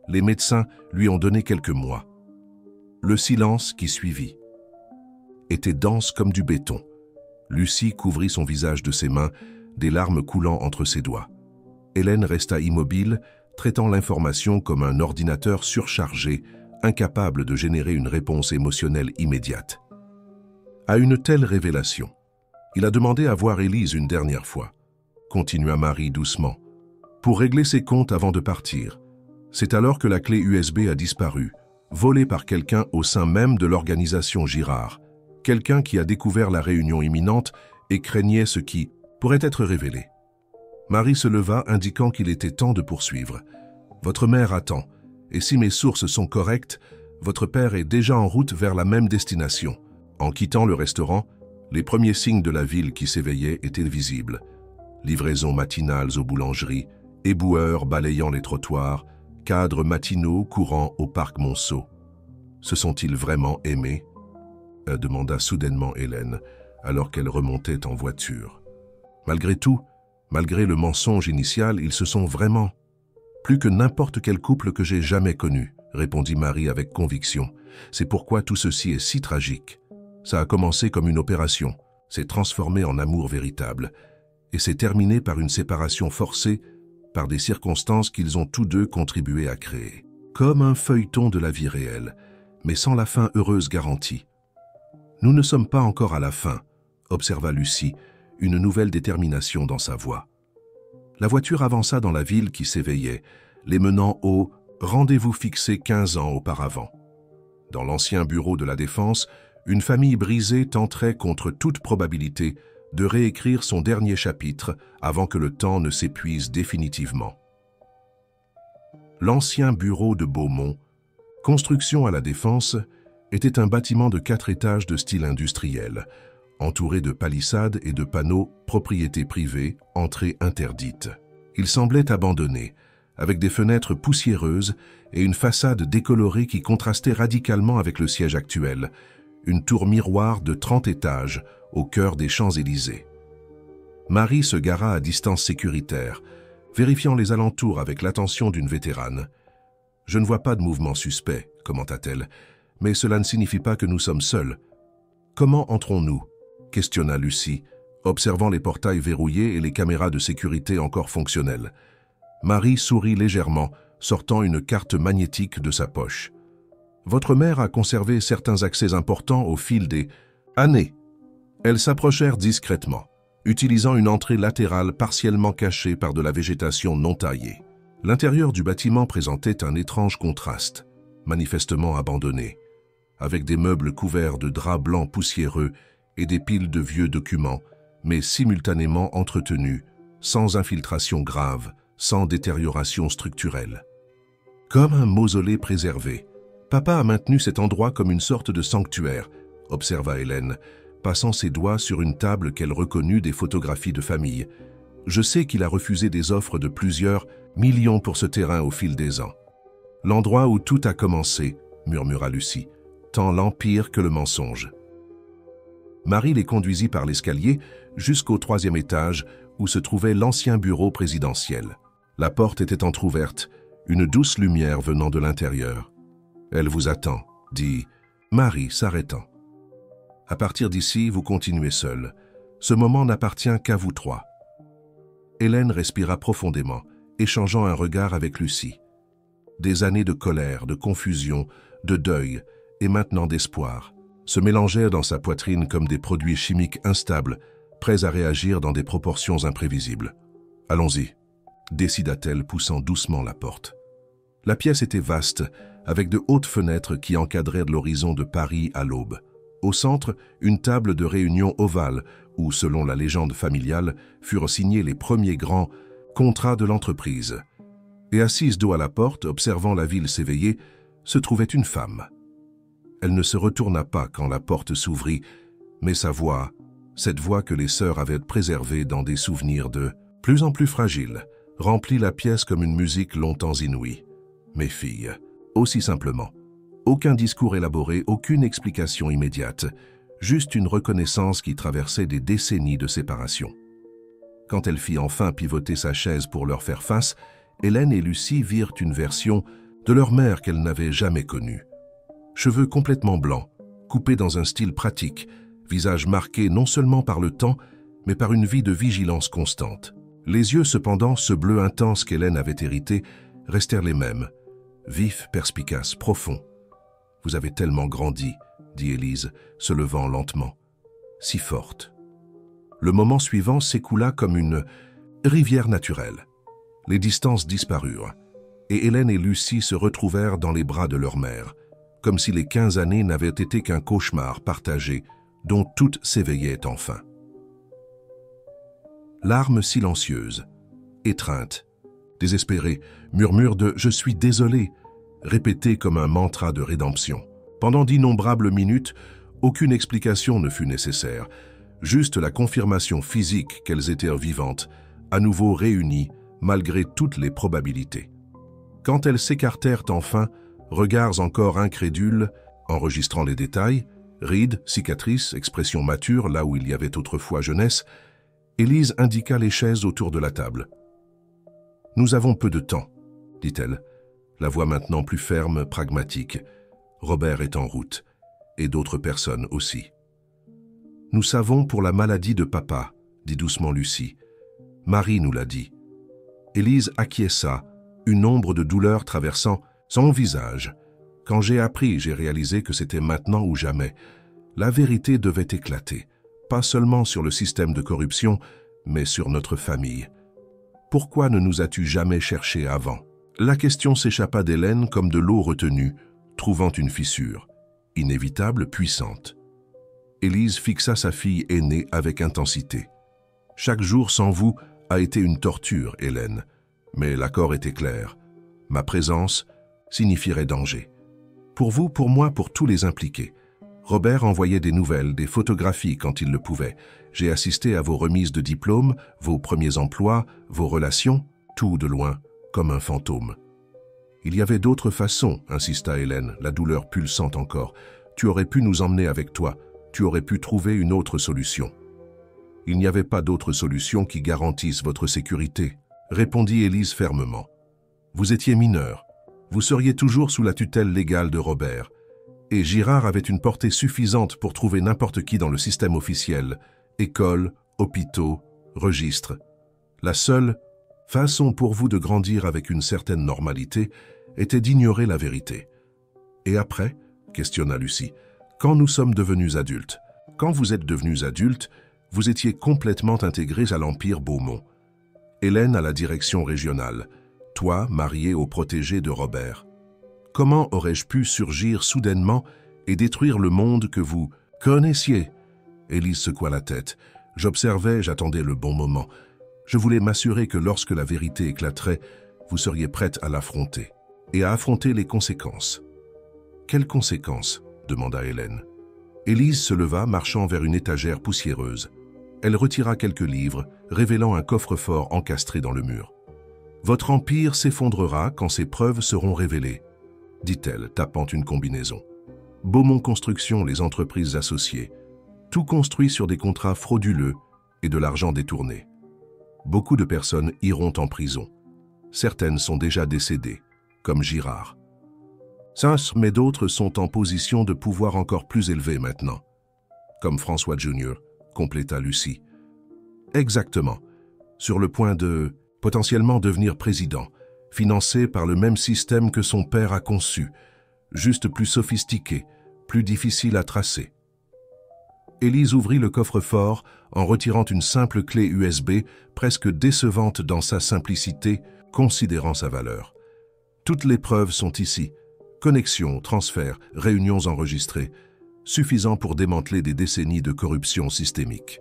Les médecins lui ont donné quelques mois. Le silence qui suivit était dense comme du béton. Lucie couvrit son visage de ses mains, des larmes coulant entre ses doigts. Hélène resta immobile, traitant l'information comme un ordinateur surchargé, incapable de générer une réponse émotionnelle immédiate. À une telle révélation, il a demandé à voir Élise une dernière fois, continua Marie doucement, pour régler ses comptes avant de partir. C'est alors que la clé USB a disparu, volée par quelqu'un au sein même de l'organisation Girard, quelqu'un qui a découvert la réunion imminente et craignait ce qui pourrait être révélé. Marie se leva, indiquant qu'il était temps de poursuivre. « Votre mère attend, et si mes sources sont correctes, votre père est déjà en route vers la même destination. » En quittant le restaurant, les premiers signes de la ville qui s'éveillait étaient visibles. Livraisons matinales aux boulangeries, éboueurs balayant les trottoirs, cadres matinaux courant au parc Monceau. « Se sont-ils vraiment aimés ?» demanda soudainement Hélène, alors qu'elle remontait en voiture. Malgré tout, malgré le mensonge initial, ils se sont vraiment... Plus que n'importe quel couple que j'ai jamais connu, répondit Marie avec conviction. C'est pourquoi tout ceci est si tragique. Ça a commencé comme une opération, s'est transformé en amour véritable, et s'est terminé par une séparation forcée par des circonstances qu'ils ont tous deux contribué à créer. Comme un feuilleton de la vie réelle, mais sans la fin heureuse garantie. Nous ne sommes pas encore à la fin, observa Lucie, une nouvelle détermination dans sa voix. La voiture avança dans la ville qui s'éveillait, les menant au rendez-vous fixé 15 ans auparavant. Dans l'ancien bureau de la Défense, une famille brisée tenterait contre toute probabilité de réécrire son dernier chapitre avant que le temps ne s'épuise définitivement. L'ancien bureau de Beaumont, construction à la Défense, était un bâtiment de 4 étages de style industriel, entouré de palissades et de panneaux « propriété privée, entrée interdite ». Il semblait abandonné, avec des fenêtres poussiéreuses et une façade décolorée qui contrastait radicalement avec le siège actuel, une tour miroir de 30 étages au cœur des Champs-Élysées. Marie se gara à distance sécuritaire, vérifiant les alentours avec l'attention d'une vétérane. « Je ne vois pas de mouvement suspect », commenta-t-elle, « mais cela ne signifie pas que nous sommes seuls. »« Comment entrons-nous » questionna Lucie, observant les portails verrouillés et les caméras de sécurité encore fonctionnelles. Marie sourit légèrement, sortant une carte magnétique de sa poche. « Votre mère a conservé certains accès importants au fil des années. » Elles s'approchèrent discrètement. utilisant une entrée latérale partiellement cachée par de la végétation non taillée. L'intérieur du bâtiment présentait un étrange contraste, manifestement abandonné, avec des meubles couverts de draps blancs poussiéreux et des piles de vieux documents, mais simultanément entretenus, sans infiltration grave, sans détérioration structurelle. Comme un mausolée préservé, papa a maintenu cet endroit comme une sorte de sanctuaire, observa Hélène, passant ses doigts sur une table qu'elle reconnut des photographies de famille. Je sais qu'il a refusé des offres de plusieurs millions pour ce terrain au fil des ans. L'endroit où tout a commencé, murmura Lucie, tant l'empire que le mensonge. Marie les conduisit par l'escalier jusqu'au 3e étage où se trouvait l'ancien bureau présidentiel. La porte était entr'ouverte, une douce lumière venant de l'intérieur. « Elle vous attend », dit Marie s'arrêtant. « À partir d'ici, vous continuez seul. Ce moment n'appartient qu'à vous trois. » Hélène respira profondément, échangeant un regard avec Lucie. Des années de colère, de confusion, de deuil et maintenant d'espoir se mélangèrent dans sa poitrine comme des produits chimiques instables, prêts à réagir dans des proportions imprévisibles. « Allons-y », décida-t-elle, poussant doucement la porte. La pièce était vaste, avec de hautes fenêtres qui encadraient l'horizon de Paris à l'aube. Au centre, une table de réunion ovale où, selon la légende familiale, furent signés les premiers grands contrats de l'entreprise. Et assise dos à la porte, observant la ville s'éveiller, se trouvait une femme. Elle ne se retourna pas quand la porte s'ouvrit, mais sa voix, cette voix que les sœurs avaient préservée dans des souvenirs de plus en plus fragiles, remplit la pièce comme une musique longtemps inouïe. Mes filles, aussi simplement. Aucun discours élaboré, aucune explication immédiate, juste une reconnaissance qui traversait des décennies de séparation. Quand elle fit enfin pivoter sa chaise pour leur faire face, Hélène et Lucie virent une version de leur mère qu'elles n'avaient jamais connue. Cheveux complètement blancs, coupés dans un style pratique, visage marqué non seulement par le temps, mais par une vie de vigilance constante. Les yeux cependant, ce bleu intense qu'Hélène avait hérité, restèrent les mêmes, vifs, perspicaces, profonds. « Vous avez tellement grandi », dit Élise, se levant lentement, « si forte. » Le moment suivant s'écoula comme une rivière naturelle. Les distances disparurent, et Hélène et Lucie se retrouvèrent dans les bras de leur mère, comme si les 15 années n'avaient été qu'un cauchemar partagé, dont toutes s'éveillaient enfin. Larmes silencieuses, étreintes, désespérées, murmures de « je suis désolée », répétées comme un mantra de rédemption. Pendant d'innombrables minutes, aucune explication ne fut nécessaire, juste la confirmation physique qu'elles étaient vivantes, à nouveau réunies, malgré toutes les probabilités. Quand elles s'écartèrent enfin, regards encore incrédules, enregistrant les détails, rides, cicatrices, expressions matures là où il y avait autrefois jeunesse, Élise indiqua les chaises autour de la table. « Nous avons peu de temps, » dit-elle, la voix maintenant plus ferme, pragmatique. Robert est en route, et d'autres personnes aussi. « Nous savons pour la maladie de papa, » dit doucement Lucie. « Marie nous l'a dit. » Élise acquiesça, une ombre de douleur traversant son visage. Quand j'ai appris, j'ai réalisé que c'était maintenant ou jamais. La vérité devait éclater, pas seulement sur le système de corruption, mais sur notre famille. Pourquoi ne nous as-tu jamais cherché avant? La question s'échappa d'Hélène comme de l'eau retenue, trouvant une fissure, inévitable, puissante. Élise fixa sa fille aînée avec intensité. « Chaque jour sans vous a été une torture, Hélène, mais l'accord était clair. Ma présence signifierait danger. Pour vous, pour moi, pour tous les impliqués. Robert envoyait des nouvelles, des photographies quand il le pouvait. J'ai assisté à vos remises de diplômes, vos premiers emplois, vos relations, tout de loin, comme un fantôme. » « Il y avait d'autres façons, » insista Hélène, la douleur pulsante encore. « Tu aurais pu nous emmener avec toi. Tu aurais pu trouver une autre solution. » « Il n'y avait pas d'autre solution qui garantisse votre sécurité, » répondit Élise fermement. « Vous étiez mineur. Vous seriez toujours sous la tutelle légale de Robert. Et Girard avait une portée suffisante pour trouver n'importe qui dans le système officiel, école, hôpitaux, registres. La seule façon pour vous de grandir avec une certaine normalité était d'ignorer la vérité. Et après, questionna Lucie, quand nous sommes devenus adultes, quand vous êtes devenus adultes, Vous étiez complètement intégrés à l'Empire Beaumont. Hélène à la direction régionale, toi marié au protégé de Robert. Comment aurais-je pu surgir soudainement et détruire le monde que vous connaissiez? Élise secoua la tête. J'observais, j'attendais le bon moment. Je voulais m'assurer que lorsque la vérité éclaterait, vous seriez prête à l'affronter et à affronter les conséquences. Quelles conséquences? Demanda Hélène. Élise se leva, marchant vers une étagère poussiéreuse. Elle retira quelques livres, révélant un coffre-fort encastré dans le mur. « Votre empire s'effondrera quand ses preuves seront révélées, » dit-elle, tapant une combinaison. « Beaumont Construction, les entreprises associées, tout construit sur des contrats frauduleux et de l'argent détourné. Beaucoup de personnes iront en prison. Certaines sont déjà décédées, comme Girard. Mais d'autres sont en position de pouvoir encore plus élevé maintenant, comme François Jr., compléta Lucie. Exactement, sur le point de potentiellement devenir président, financé par le même système que son père a conçu, juste plus sophistiqué, plus difficile à tracer. Élise ouvrit le coffre-fort en retirant une simple clé USB, presque décevante dans sa simplicité, considérant sa valeur. Toutes les preuves sont ici. Connexions, transferts, réunions enregistrées, suffisant pour démanteler des décennies de corruption systémique.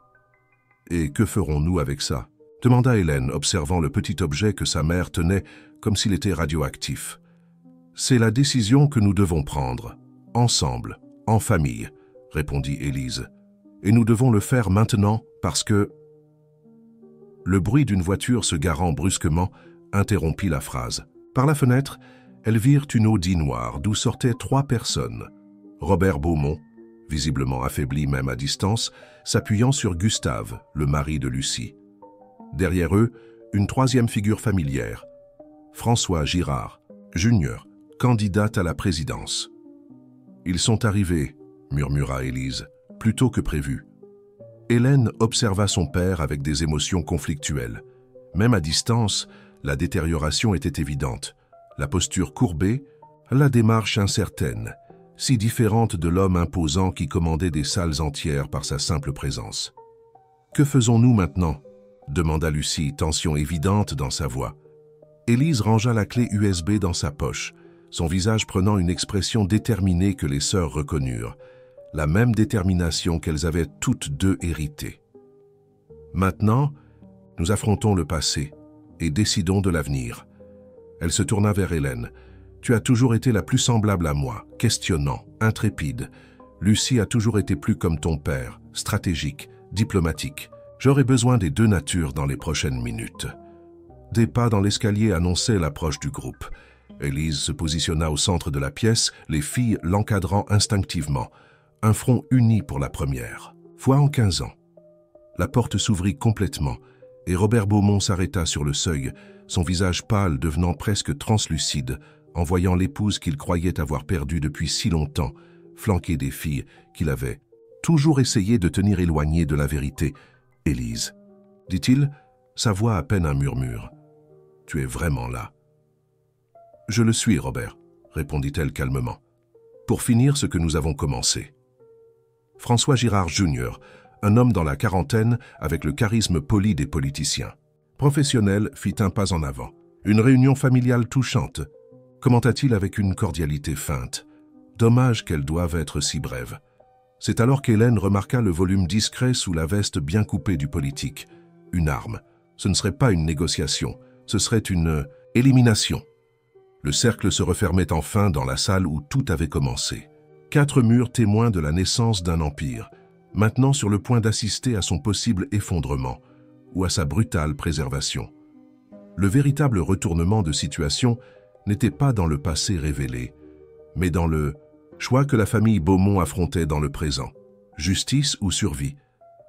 « Et que ferons-nous avec ça ?» demanda Hélène, observant le petit objet que sa mère tenait comme s'il était radioactif. « C'est la décision que nous devons prendre, ensemble, en famille, » répondit Élise. « Et nous devons le faire maintenant parce que... » Le bruit d'une voiture se garant brusquement interrompit la phrase. Par la fenêtre, elles virent une Audi noire d'où sortaient 3 personnes. Robert Beaumont, visiblement affaibli même à distance, s'appuyant sur Gustave, le mari de Lucie. Derrière eux, une 3e figure familière, François Girard, Junior, candidate à la présidence. « Ils sont arrivés », murmura Élise, « plus tôt que prévu. » Hélène observa son père avec des émotions conflictuelles. Même à distance, la détérioration était évidente. La posture courbée, la démarche incertaine, si différente de l'homme imposant qui commandait des salles entières par sa simple présence. « Que faisons-nous maintenant ?» demanda Lucie, tension évidente dans sa voix. Élise rangea la clé USB dans sa poche, son visage prenant une expression déterminée que les sœurs reconnurent, la même détermination qu'elles avaient toutes deux héritée. « Maintenant, nous affrontons le passé et décidons de l'avenir. » Elle se tourna vers Hélène. « Tu as toujours été la plus semblable à moi, questionnant, intrépide. Lucie a toujours été plus comme ton père, stratégique, diplomatique. J'aurai besoin des 2 natures dans les prochaines minutes. » Des pas dans l'escalier annonçaient l'approche du groupe. Élise se positionna au centre de la pièce, les filles l'encadrant instinctivement. Un front uni pour la première, fois en 15 ans. La porte s'ouvrit complètement et Robert Beaumont s'arrêta sur le seuil, son visage pâle devenant presque translucide, en voyant l'épouse qu'il croyait avoir perdue depuis si longtemps, flanquée des filles qu'il avait toujours essayé de tenir éloignées de la vérité. « Élise, » dit-il, sa voix à peine un murmure. « Tu es vraiment là. »« Je le suis, Robert, » répondit-elle calmement, « pour finir ce que nous avons commencé. » François Girard Jr., un homme dans la quarantaine avec le charisme poli des politiciens. Professionnel, fit un pas en avant. Une réunion familiale touchante, commenta-t-il avec une cordialité feinte. Dommage qu'elle doive être si brève. C'est alors qu'Hélène remarqua le volume discret sous la veste bien coupée du politique. Une arme. Ce ne serait pas une négociation, ce serait une élimination. Le cercle se refermait enfin dans la salle où tout avait commencé. 4 murs témoins de la naissance d'un empire, maintenant sur le point d'assister à son possible effondrement ou à sa brutale préservation. Le véritable retournement de situation n'était pas dans le passé révélé, mais dans le choix que la famille Beaumont affrontait dans le présent. Justice ou survie,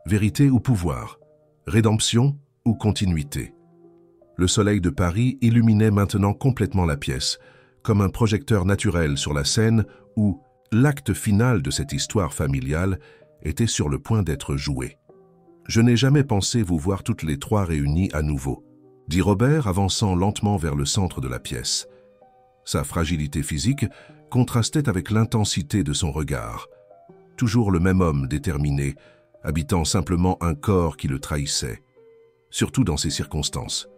vérité ou pouvoir, rédemption ou continuité. Le soleil de Paris illuminait maintenant complètement la pièce, comme un projecteur naturel sur la scène où l'acte final de cette histoire familiale était sur le point d'être joué. « Je n'ai jamais pensé vous voir toutes les 3 réunies à nouveau », dit Robert, avançant lentement vers le centre de la pièce. Sa fragilité physique contrastait avec l'intensité de son regard. Toujours le même homme déterminé, habitant simplement un corps qui le trahissait. Surtout dans ces circonstances.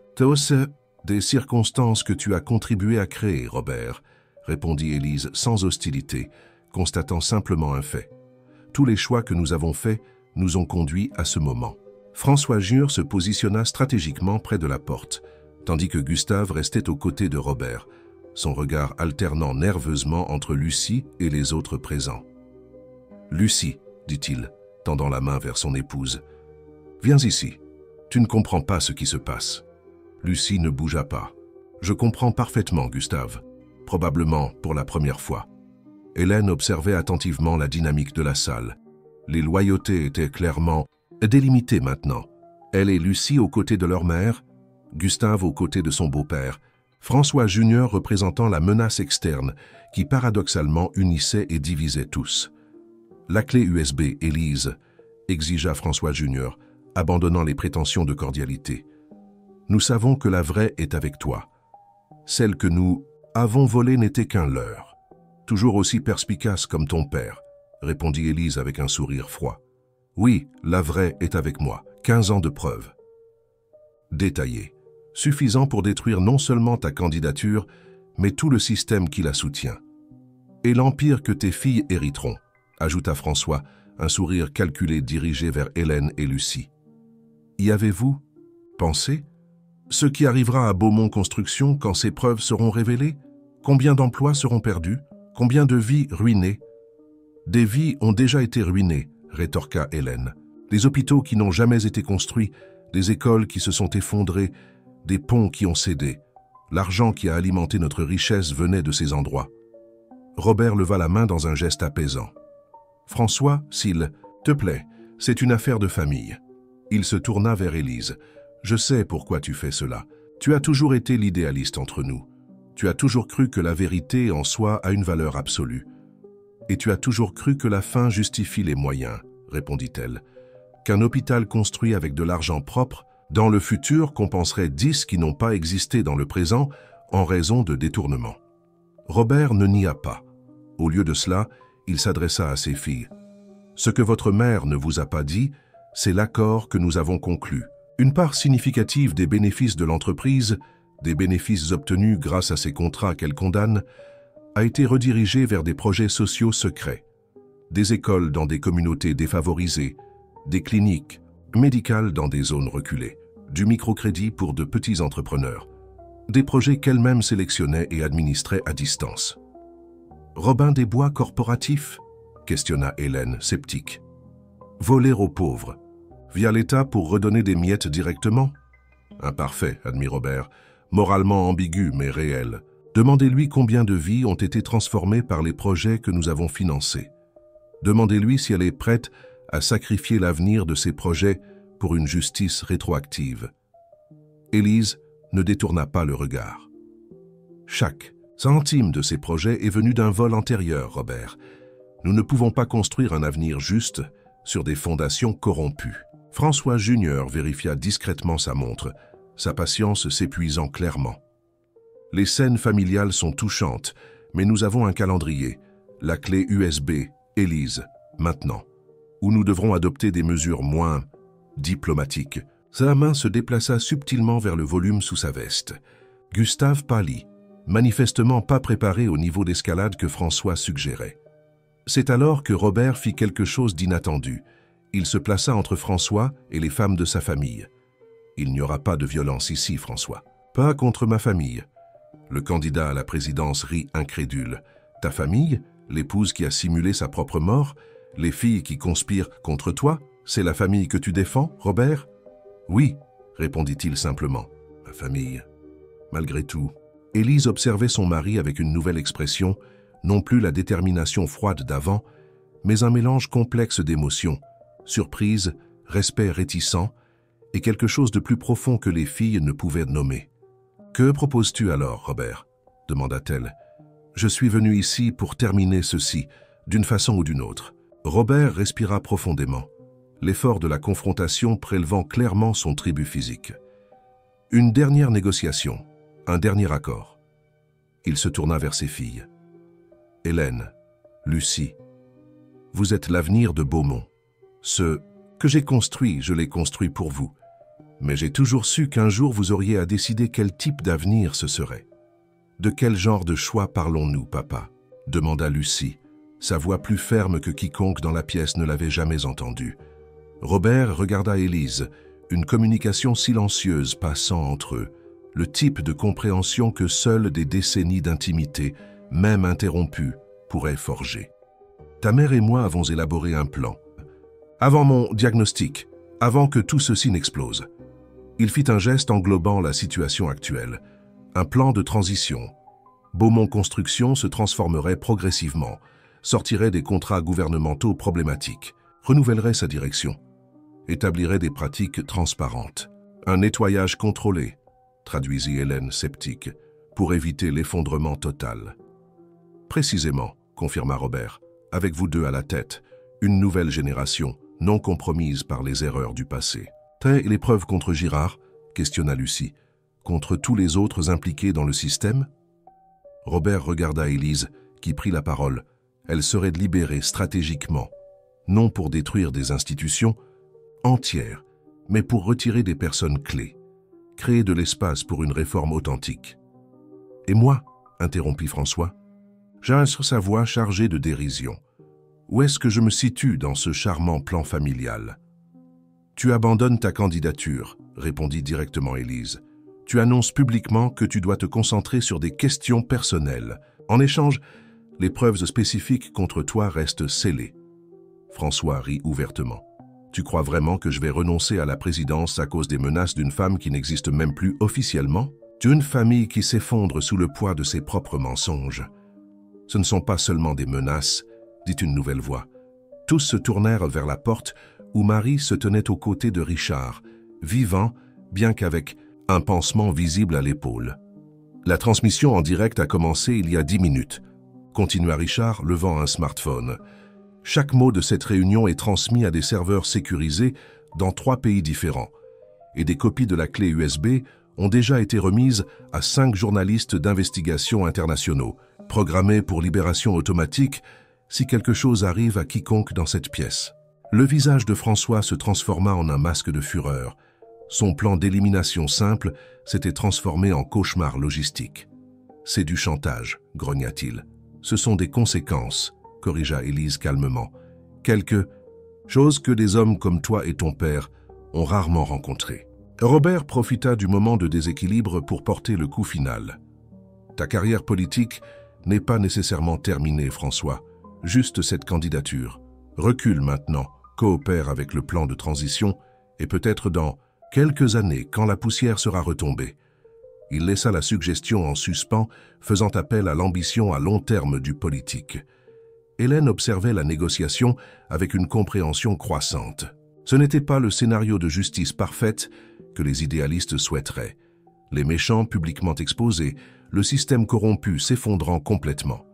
Des circonstances que tu as contribué à créer, Robert, répondit Élise sans hostilité, constatant simplement un fait. Tous les choix que nous avons faits nous ont conduits à ce moment. François Junior se positionna stratégiquement près de la porte, tandis que Gustave restait aux côtés de Robert, son regard alternant nerveusement entre Lucie et les autres présents. « Lucie, dit-il, tendant la main vers son épouse, viens ici. Tu ne comprends pas ce qui se passe. » Lucie ne bougea pas. « Je comprends parfaitement, Gustave, probablement pour la première fois. » Hélène observait attentivement la dynamique de la salle. Les loyautés étaient clairement délimitées maintenant. Elle et Lucie aux côtés de leur mère, Gustave aux côtés de son beau-père, François Junior représentant la menace externe qui paradoxalement unissait et divisait tous. « La clé USB, Élise, » exigea François Junior, abandonnant les prétentions de cordialité. « Nous savons que la vraie est avec toi. Celle que nous avons volée n'était qu'un leurre. Toujours aussi perspicace comme ton père, » répondit Élise avec un sourire froid. « Oui, la vraie est avec moi. 15 ans de preuves. » Détaillé. Suffisant pour détruire non seulement ta candidature, mais tout le système qui la soutient. « Et l'empire que tes filles hériteront, » ajouta François, un sourire calculé dirigé vers Hélène et Lucie. « Y avez-vous pensé? Ce qui arrivera à Beaumont Construction quand ces preuves seront révélées? Combien d'emplois seront perdus? Combien de vies ruinées? » « Des vies ont déjà été ruinées, » rétorqua Hélène. « Des hôpitaux qui n'ont jamais été construits, des écoles qui se sont effondrées, des ponts qui ont cédé. L'argent qui a alimenté notre richesse venait de ces endroits. » Robert leva la main dans un geste apaisant. « François, s'il te plaît, c'est une affaire de famille. » Il se tourna vers Élise. « Je sais pourquoi tu fais cela. Tu as toujours été l'idéaliste entre nous. Tu as toujours cru que la vérité en soi a une valeur absolue. Et tu as toujours cru que la fin justifie les moyens, » répondit-elle. « Qu'un hôpital construit avec de l'argent propre, dans le futur, compenserait 10 qui n'ont pas existé dans le présent en raison de détournements. » Robert ne nia pas. Au lieu de cela, il s'adressa à ses filles. « Ce que votre mère ne vous a pas dit, c'est l'accord que nous avons conclu. Une part significative des bénéfices de l'entreprise, des bénéfices obtenus grâce à ces contrats qu'elle condamne, a été redirigée vers des projets sociaux secrets, des écoles dans des communautés défavorisées, des cliniques médicales dans des zones reculées, du microcrédit pour de petits entrepreneurs, des projets qu'elle-même sélectionnait et administrait à distance. « Robin des Bois corporatifs ?» questionna Hélène, sceptique. « Voler aux pauvres, via l'État pour redonner des miettes directement ?» « Imparfait, » admit Robert, moralement ambigu mais réel. Demandez-lui combien de vies ont été transformées par les projets que nous avons financés. Demandez-lui si elle est prête à sacrifier l'avenir de ces projets pour une justice rétroactive. Élise ne détourna pas le regard. Chaque centime de ces projets est venu d'un vol antérieur, Robert. Nous ne pouvons pas construire un avenir juste sur des fondations corrompues. François Junior vérifia discrètement sa montre, sa patience s'épuisant clairement. Les scènes familiales sont touchantes, mais nous avons un calendrier, la clé USB, Élise, maintenant, où nous devrons adopter des mesures moins diplomatiques. Sa main se déplaça subtilement vers le volume sous sa veste. Gustave pâlit, manifestement pas préparé au niveau d'escalade que François suggérait. C'est alors que Robert fit quelque chose d'inattendu. Il se plaça entre François et les femmes de sa famille. « Il n'y aura pas de violence ici, François. Pas contre ma famille. » Le candidat à la présidence rit incrédule. « Ta famille, l'épouse qui a simulé sa propre mort, les filles qui conspirent contre toi, c'est la famille que tu défends, Robert ?»« Oui, » répondit-il simplement. « Ma famille. » Malgré tout, Élise observait son mari avec une nouvelle expression, non plus la détermination froide d'avant, mais un mélange complexe d'émotions, surprise, respect réticent, et quelque chose de plus profond que les filles ne pouvaient nommer. « Que proposes-tu alors, Robert ?» demanda-t-elle. « Je suis venu ici pour terminer ceci, d'une façon ou d'une autre. » Robert respira profondément, l'effort de la confrontation prélevant clairement son tribut physique. Une dernière négociation, un dernier accord. Il se tourna vers ses filles. « Hélène, Lucie, vous êtes l'avenir de Beaumont. Ce que j'ai construit, je l'ai construit pour vous. Mais j'ai toujours su qu'un jour vous auriez à décider quel type d'avenir ce serait. De quel genre de choix parlons-nous, papa? Demanda Lucie, sa voix plus ferme que quiconque dans la pièce ne l'avait jamais entendue. Robert regarda Élise, une communication silencieuse passant entre eux, le type de compréhension que seules des décennies d'intimité, même interrompues, pourraient forger. Ta mère et moi avons élaboré un plan. Avant mon diagnostic, avant que tout ceci n'explose. Il fit un geste englobant la situation actuelle. Un plan de transition. Beaumont Construction se transformerait progressivement, sortirait des contrats gouvernementaux problématiques, renouvellerait sa direction, établirait des pratiques transparentes. Un nettoyage contrôlé, traduisit Hélène sceptique, pour éviter l'effondrement total. Précisément, confirma Robert, avec vous deux à la tête, une nouvelle génération, non compromise par les erreurs du passé. Et les preuves contre Girard, questionna Lucie, contre tous les autres impliqués dans le système? Robert regarda Élise, qui prit la parole. Elle serait libérée stratégiquement, non pour détruire des institutions entières, mais pour retirer des personnes clés, créer de l'espace pour une réforme authentique. Et moi, interrompit François, j'ai sur sa voix chargée de dérision. Où est-ce que je me situe dans ce charmant plan familial? Tu abandonnes ta candidature, répondit directement Élise. Tu annonces publiquement que tu dois te concentrer sur des questions personnelles. En échange, les preuves spécifiques contre toi restent scellées. François rit ouvertement. Tu crois vraiment que je vais renoncer à la présidence à cause des menaces d'une femme qui n'existe même plus officiellement? D'une famille qui s'effondre sous le poids de ses propres mensonges. Ce ne sont pas seulement des menaces, dit une nouvelle voix. Tous se tournèrent vers la porte où Marie se tenait aux côtés de Richard, vivant, bien qu'avec un pansement visible à l'épaule. La transmission en direct a commencé il y a 10 minutes, continua Richard, levant un smartphone. Chaque mot de cette réunion est transmis à des serveurs sécurisés dans 3 pays différents, et des copies de la clé USB ont déjà été remises à 5 journalistes d'investigation internationaux, programmés pour libération automatique si quelque chose arrive à quiconque dans cette pièce. Le visage de François se transforma en un masque de fureur. Son plan d'élimination simple s'était transformé en cauchemar logistique. « C'est du chantage », grogna-t-il. « Ce sont des conséquences », corrigea Élise calmement. « Quelque chose que des hommes comme toi et ton père ont rarement rencontré. » Robert profita du moment de déséquilibre pour porter le coup final. « Ta carrière politique n'est pas nécessairement terminée, François. Juste cette candidature. Recule maintenant, coopère avec le plan de transition et peut-être dans quelques années, quand la poussière sera retombée. » Il laissa la suggestion en suspens, faisant appel à l'ambition à long terme du politique. Hélène observait la négociation avec une compréhension croissante. Ce n'était pas le scénario de justice parfaite que les idéalistes souhaiteraient. Les méchants publiquement exposés, le système corrompu s'effondrant complètement.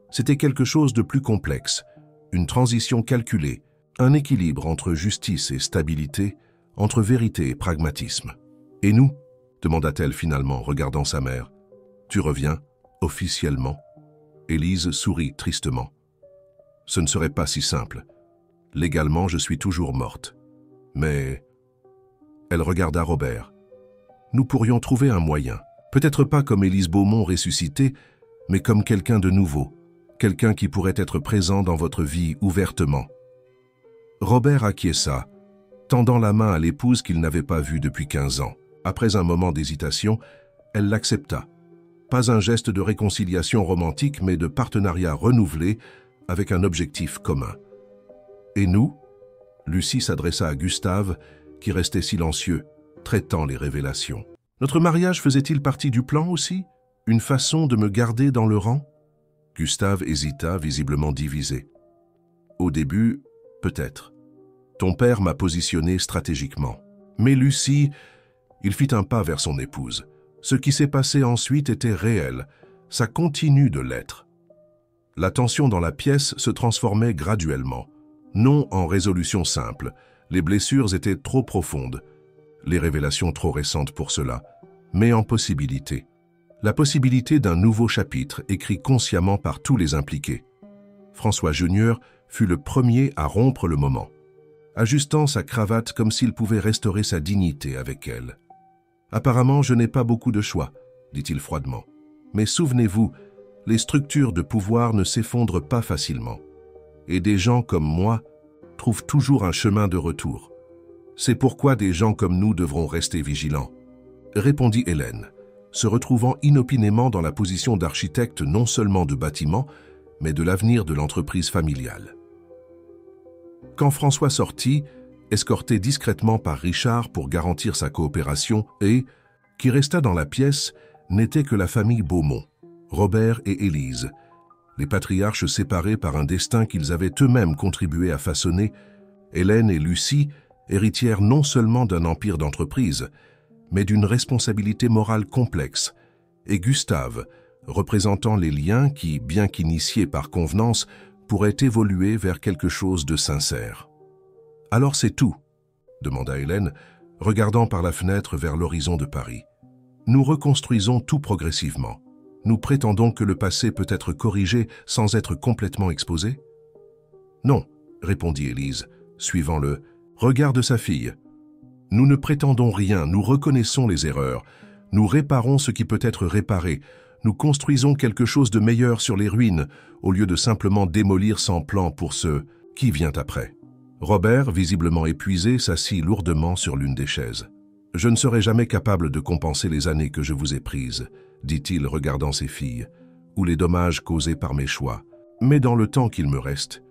C'était quelque chose de plus complexe, une transition calculée, un équilibre entre justice et stabilité, entre vérité et pragmatisme. « Et nous ?» demanda-t-elle finalement, regardant sa mère. « Tu reviens, officiellement ?» Élise sourit tristement. « Ce ne serait pas si simple. Légalement, je suis toujours morte. Mais... » Elle regarda Robert. « Nous pourrions trouver un moyen. Peut-être pas comme Élise Beaumont ressuscitée, mais comme quelqu'un de nouveau, quelqu'un qui pourrait être présent dans votre vie ouvertement. » Robert acquiesça, tendant la main à l'épouse qu'il n'avait pas vue depuis 15 ans. Après un moment d'hésitation, elle l'accepta. Pas un geste de réconciliation romantique, mais de partenariat renouvelé avec un objectif commun. « Et nous ?» Lucie s'adressa à Gustave, qui restait silencieux, traitant les révélations. « Notre mariage faisait-il partie du plan aussi? Une façon de me garder dans le rang ?» Gustave hésita, visiblement divisé. « Au début, peut-être. Ton père m'a positionné stratégiquement. Mais Lucie, il fit un pas vers son épouse. Ce qui s'est passé ensuite était réel. Ça continue de l'être. » La tension dans la pièce se transformait graduellement. Non en résolution simple. Les blessures étaient trop profondes. Les révélations trop récentes pour cela. Mais en possibilité. La possibilité d'un nouveau chapitre écrit consciemment par tous les impliqués. François Junior fut le premier à rompre le moment. ajustant sa cravate comme s'il pouvait restaurer sa dignité avec elle. « Apparemment, je n'ai pas beaucoup de choix, dit-il froidement. Mais souvenez-vous, les structures de pouvoir ne s'effondrent pas facilement. Et des gens comme moi trouvent toujours un chemin de retour. C'est pourquoi des gens comme nous devront rester vigilants, » répondit Hélène, se retrouvant inopinément dans la position d'architecte non seulement de bâtiment, mais de l'avenir de l'entreprise familiale. Quand François sortit, escorté discrètement par Richard pour garantir sa coopération et, qui resta dans la pièce, n'était que la famille Beaumont, Robert et Élise, les patriarches séparés par un destin qu'ils avaient eux-mêmes contribué à façonner, Hélène et Lucie, héritières non seulement d'un empire d'entreprise, mais d'une responsabilité morale complexe, et Gustave, représentant les liens qui, bien qu'initiés par convenance, pourraient évoluer vers quelque chose de sincère. « Alors c'est tout ?» demanda Hélène, regardant par la fenêtre vers l'horizon de Paris. « Nous reconstruisons tout progressivement. Nous prétendons que le passé peut être corrigé sans être complètement exposé ?»« Non, » répondit Élise, suivant le « regard de sa fille. Nous ne prétendons rien, nous reconnaissons les erreurs, nous réparons ce qui peut être réparé, nous construisons quelque chose de meilleur sur les ruines, au lieu de simplement démolir sans plan pour ce qui vient après. » Robert, visiblement épuisé, s'assit lourdement sur l'une des chaises. « Je ne serai jamais capable de compenser les années que je vous ai prises, » dit-il regardant ses filles, « ou les dommages causés par mes choix. Mais dans le temps qu'il me reste… »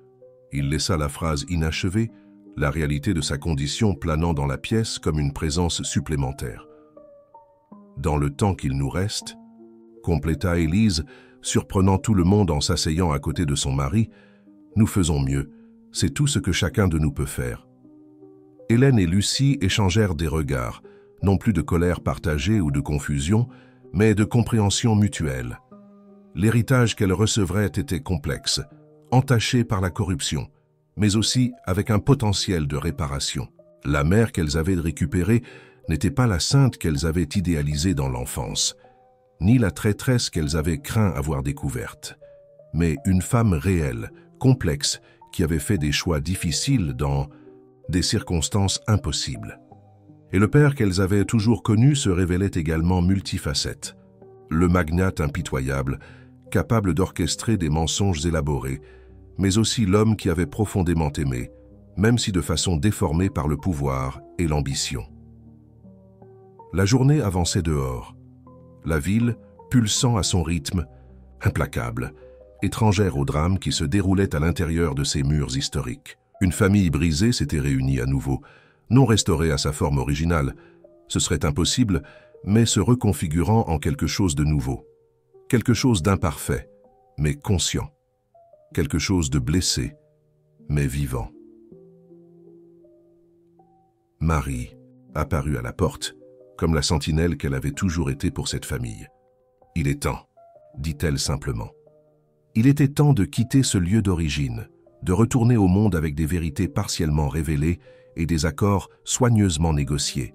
Il laissa la phrase inachevée, la réalité de sa condition planant dans la pièce comme une présence supplémentaire. « Dans le temps qu'il nous reste », compléta Élise, surprenant tout le monde en s'asseyant à côté de son mari, « nous faisons mieux, c'est tout ce que chacun de nous peut faire. » Hélène et Lucie échangèrent des regards, non plus de colère partagée ou de confusion, mais de compréhension mutuelle. L'héritage qu'elles recevraient était complexe, entaché par la corruption, mais aussi avec un potentiel de réparation. La mère qu'elles avaient récupérée n'était pas la sainte qu'elles avaient idéalisée dans l'enfance, ni la traîtresse qu'elles avaient craint avoir découverte, mais une femme réelle, complexe, qui avait fait des choix difficiles dans des circonstances impossibles. Et le père qu'elles avaient toujours connu se révélait également multifacette. Le magnate impitoyable, capable d'orchestrer des mensonges élaborés, mais aussi l'homme qui avait profondément aimé, même si de façon déformée par le pouvoir et l'ambition. La journée avançait dehors. La ville, pulsant à son rythme, implacable, étrangère au drame qui se déroulait à l'intérieur de ces murs historiques. Une famille brisée s'était réunie à nouveau, non restaurée à sa forme originale. Ce serait impossible, mais se reconfigurant en quelque chose de nouveau. Quelque chose d'imparfait, mais conscient. Quelque chose de blessé, mais vivant. Marie apparut à la porte, comme la sentinelle qu'elle avait toujours été pour cette famille. « Il est temps », dit-elle simplement. Il était temps de quitter ce lieu d'origine, de retourner au monde avec des vérités partiellement révélées et des accords soigneusement négociés.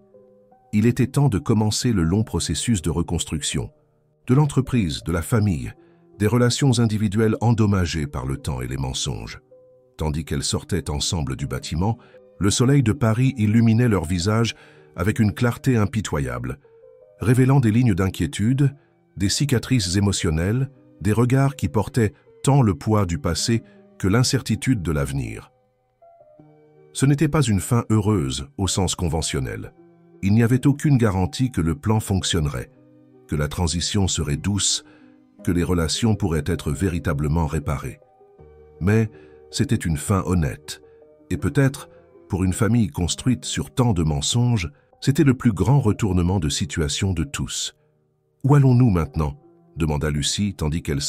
Il était temps de commencer le long processus de reconstruction, de l'entreprise, de la famille, des relations individuelles endommagées par le temps et les mensonges. Tandis qu'elles sortaient ensemble du bâtiment, le soleil de Paris illuminait leurs visages avec une clarté impitoyable, révélant des lignes d'inquiétude, des cicatrices émotionnelles, des regards qui portaient tant le poids du passé que l'incertitude de l'avenir. Ce n'était pas une fin heureuse au sens conventionnel. Il n'y avait aucune garantie que le plan fonctionnerait, que la transition serait douce, que les relations pourraient être véritablement réparées. Mais c'était une fin honnête, et peut-être, pour une famille construite sur tant de mensonges, c'était le plus grand retournement de situation de tous. « Où allons-nous maintenant ?» demanda Lucie, tandis qu'elle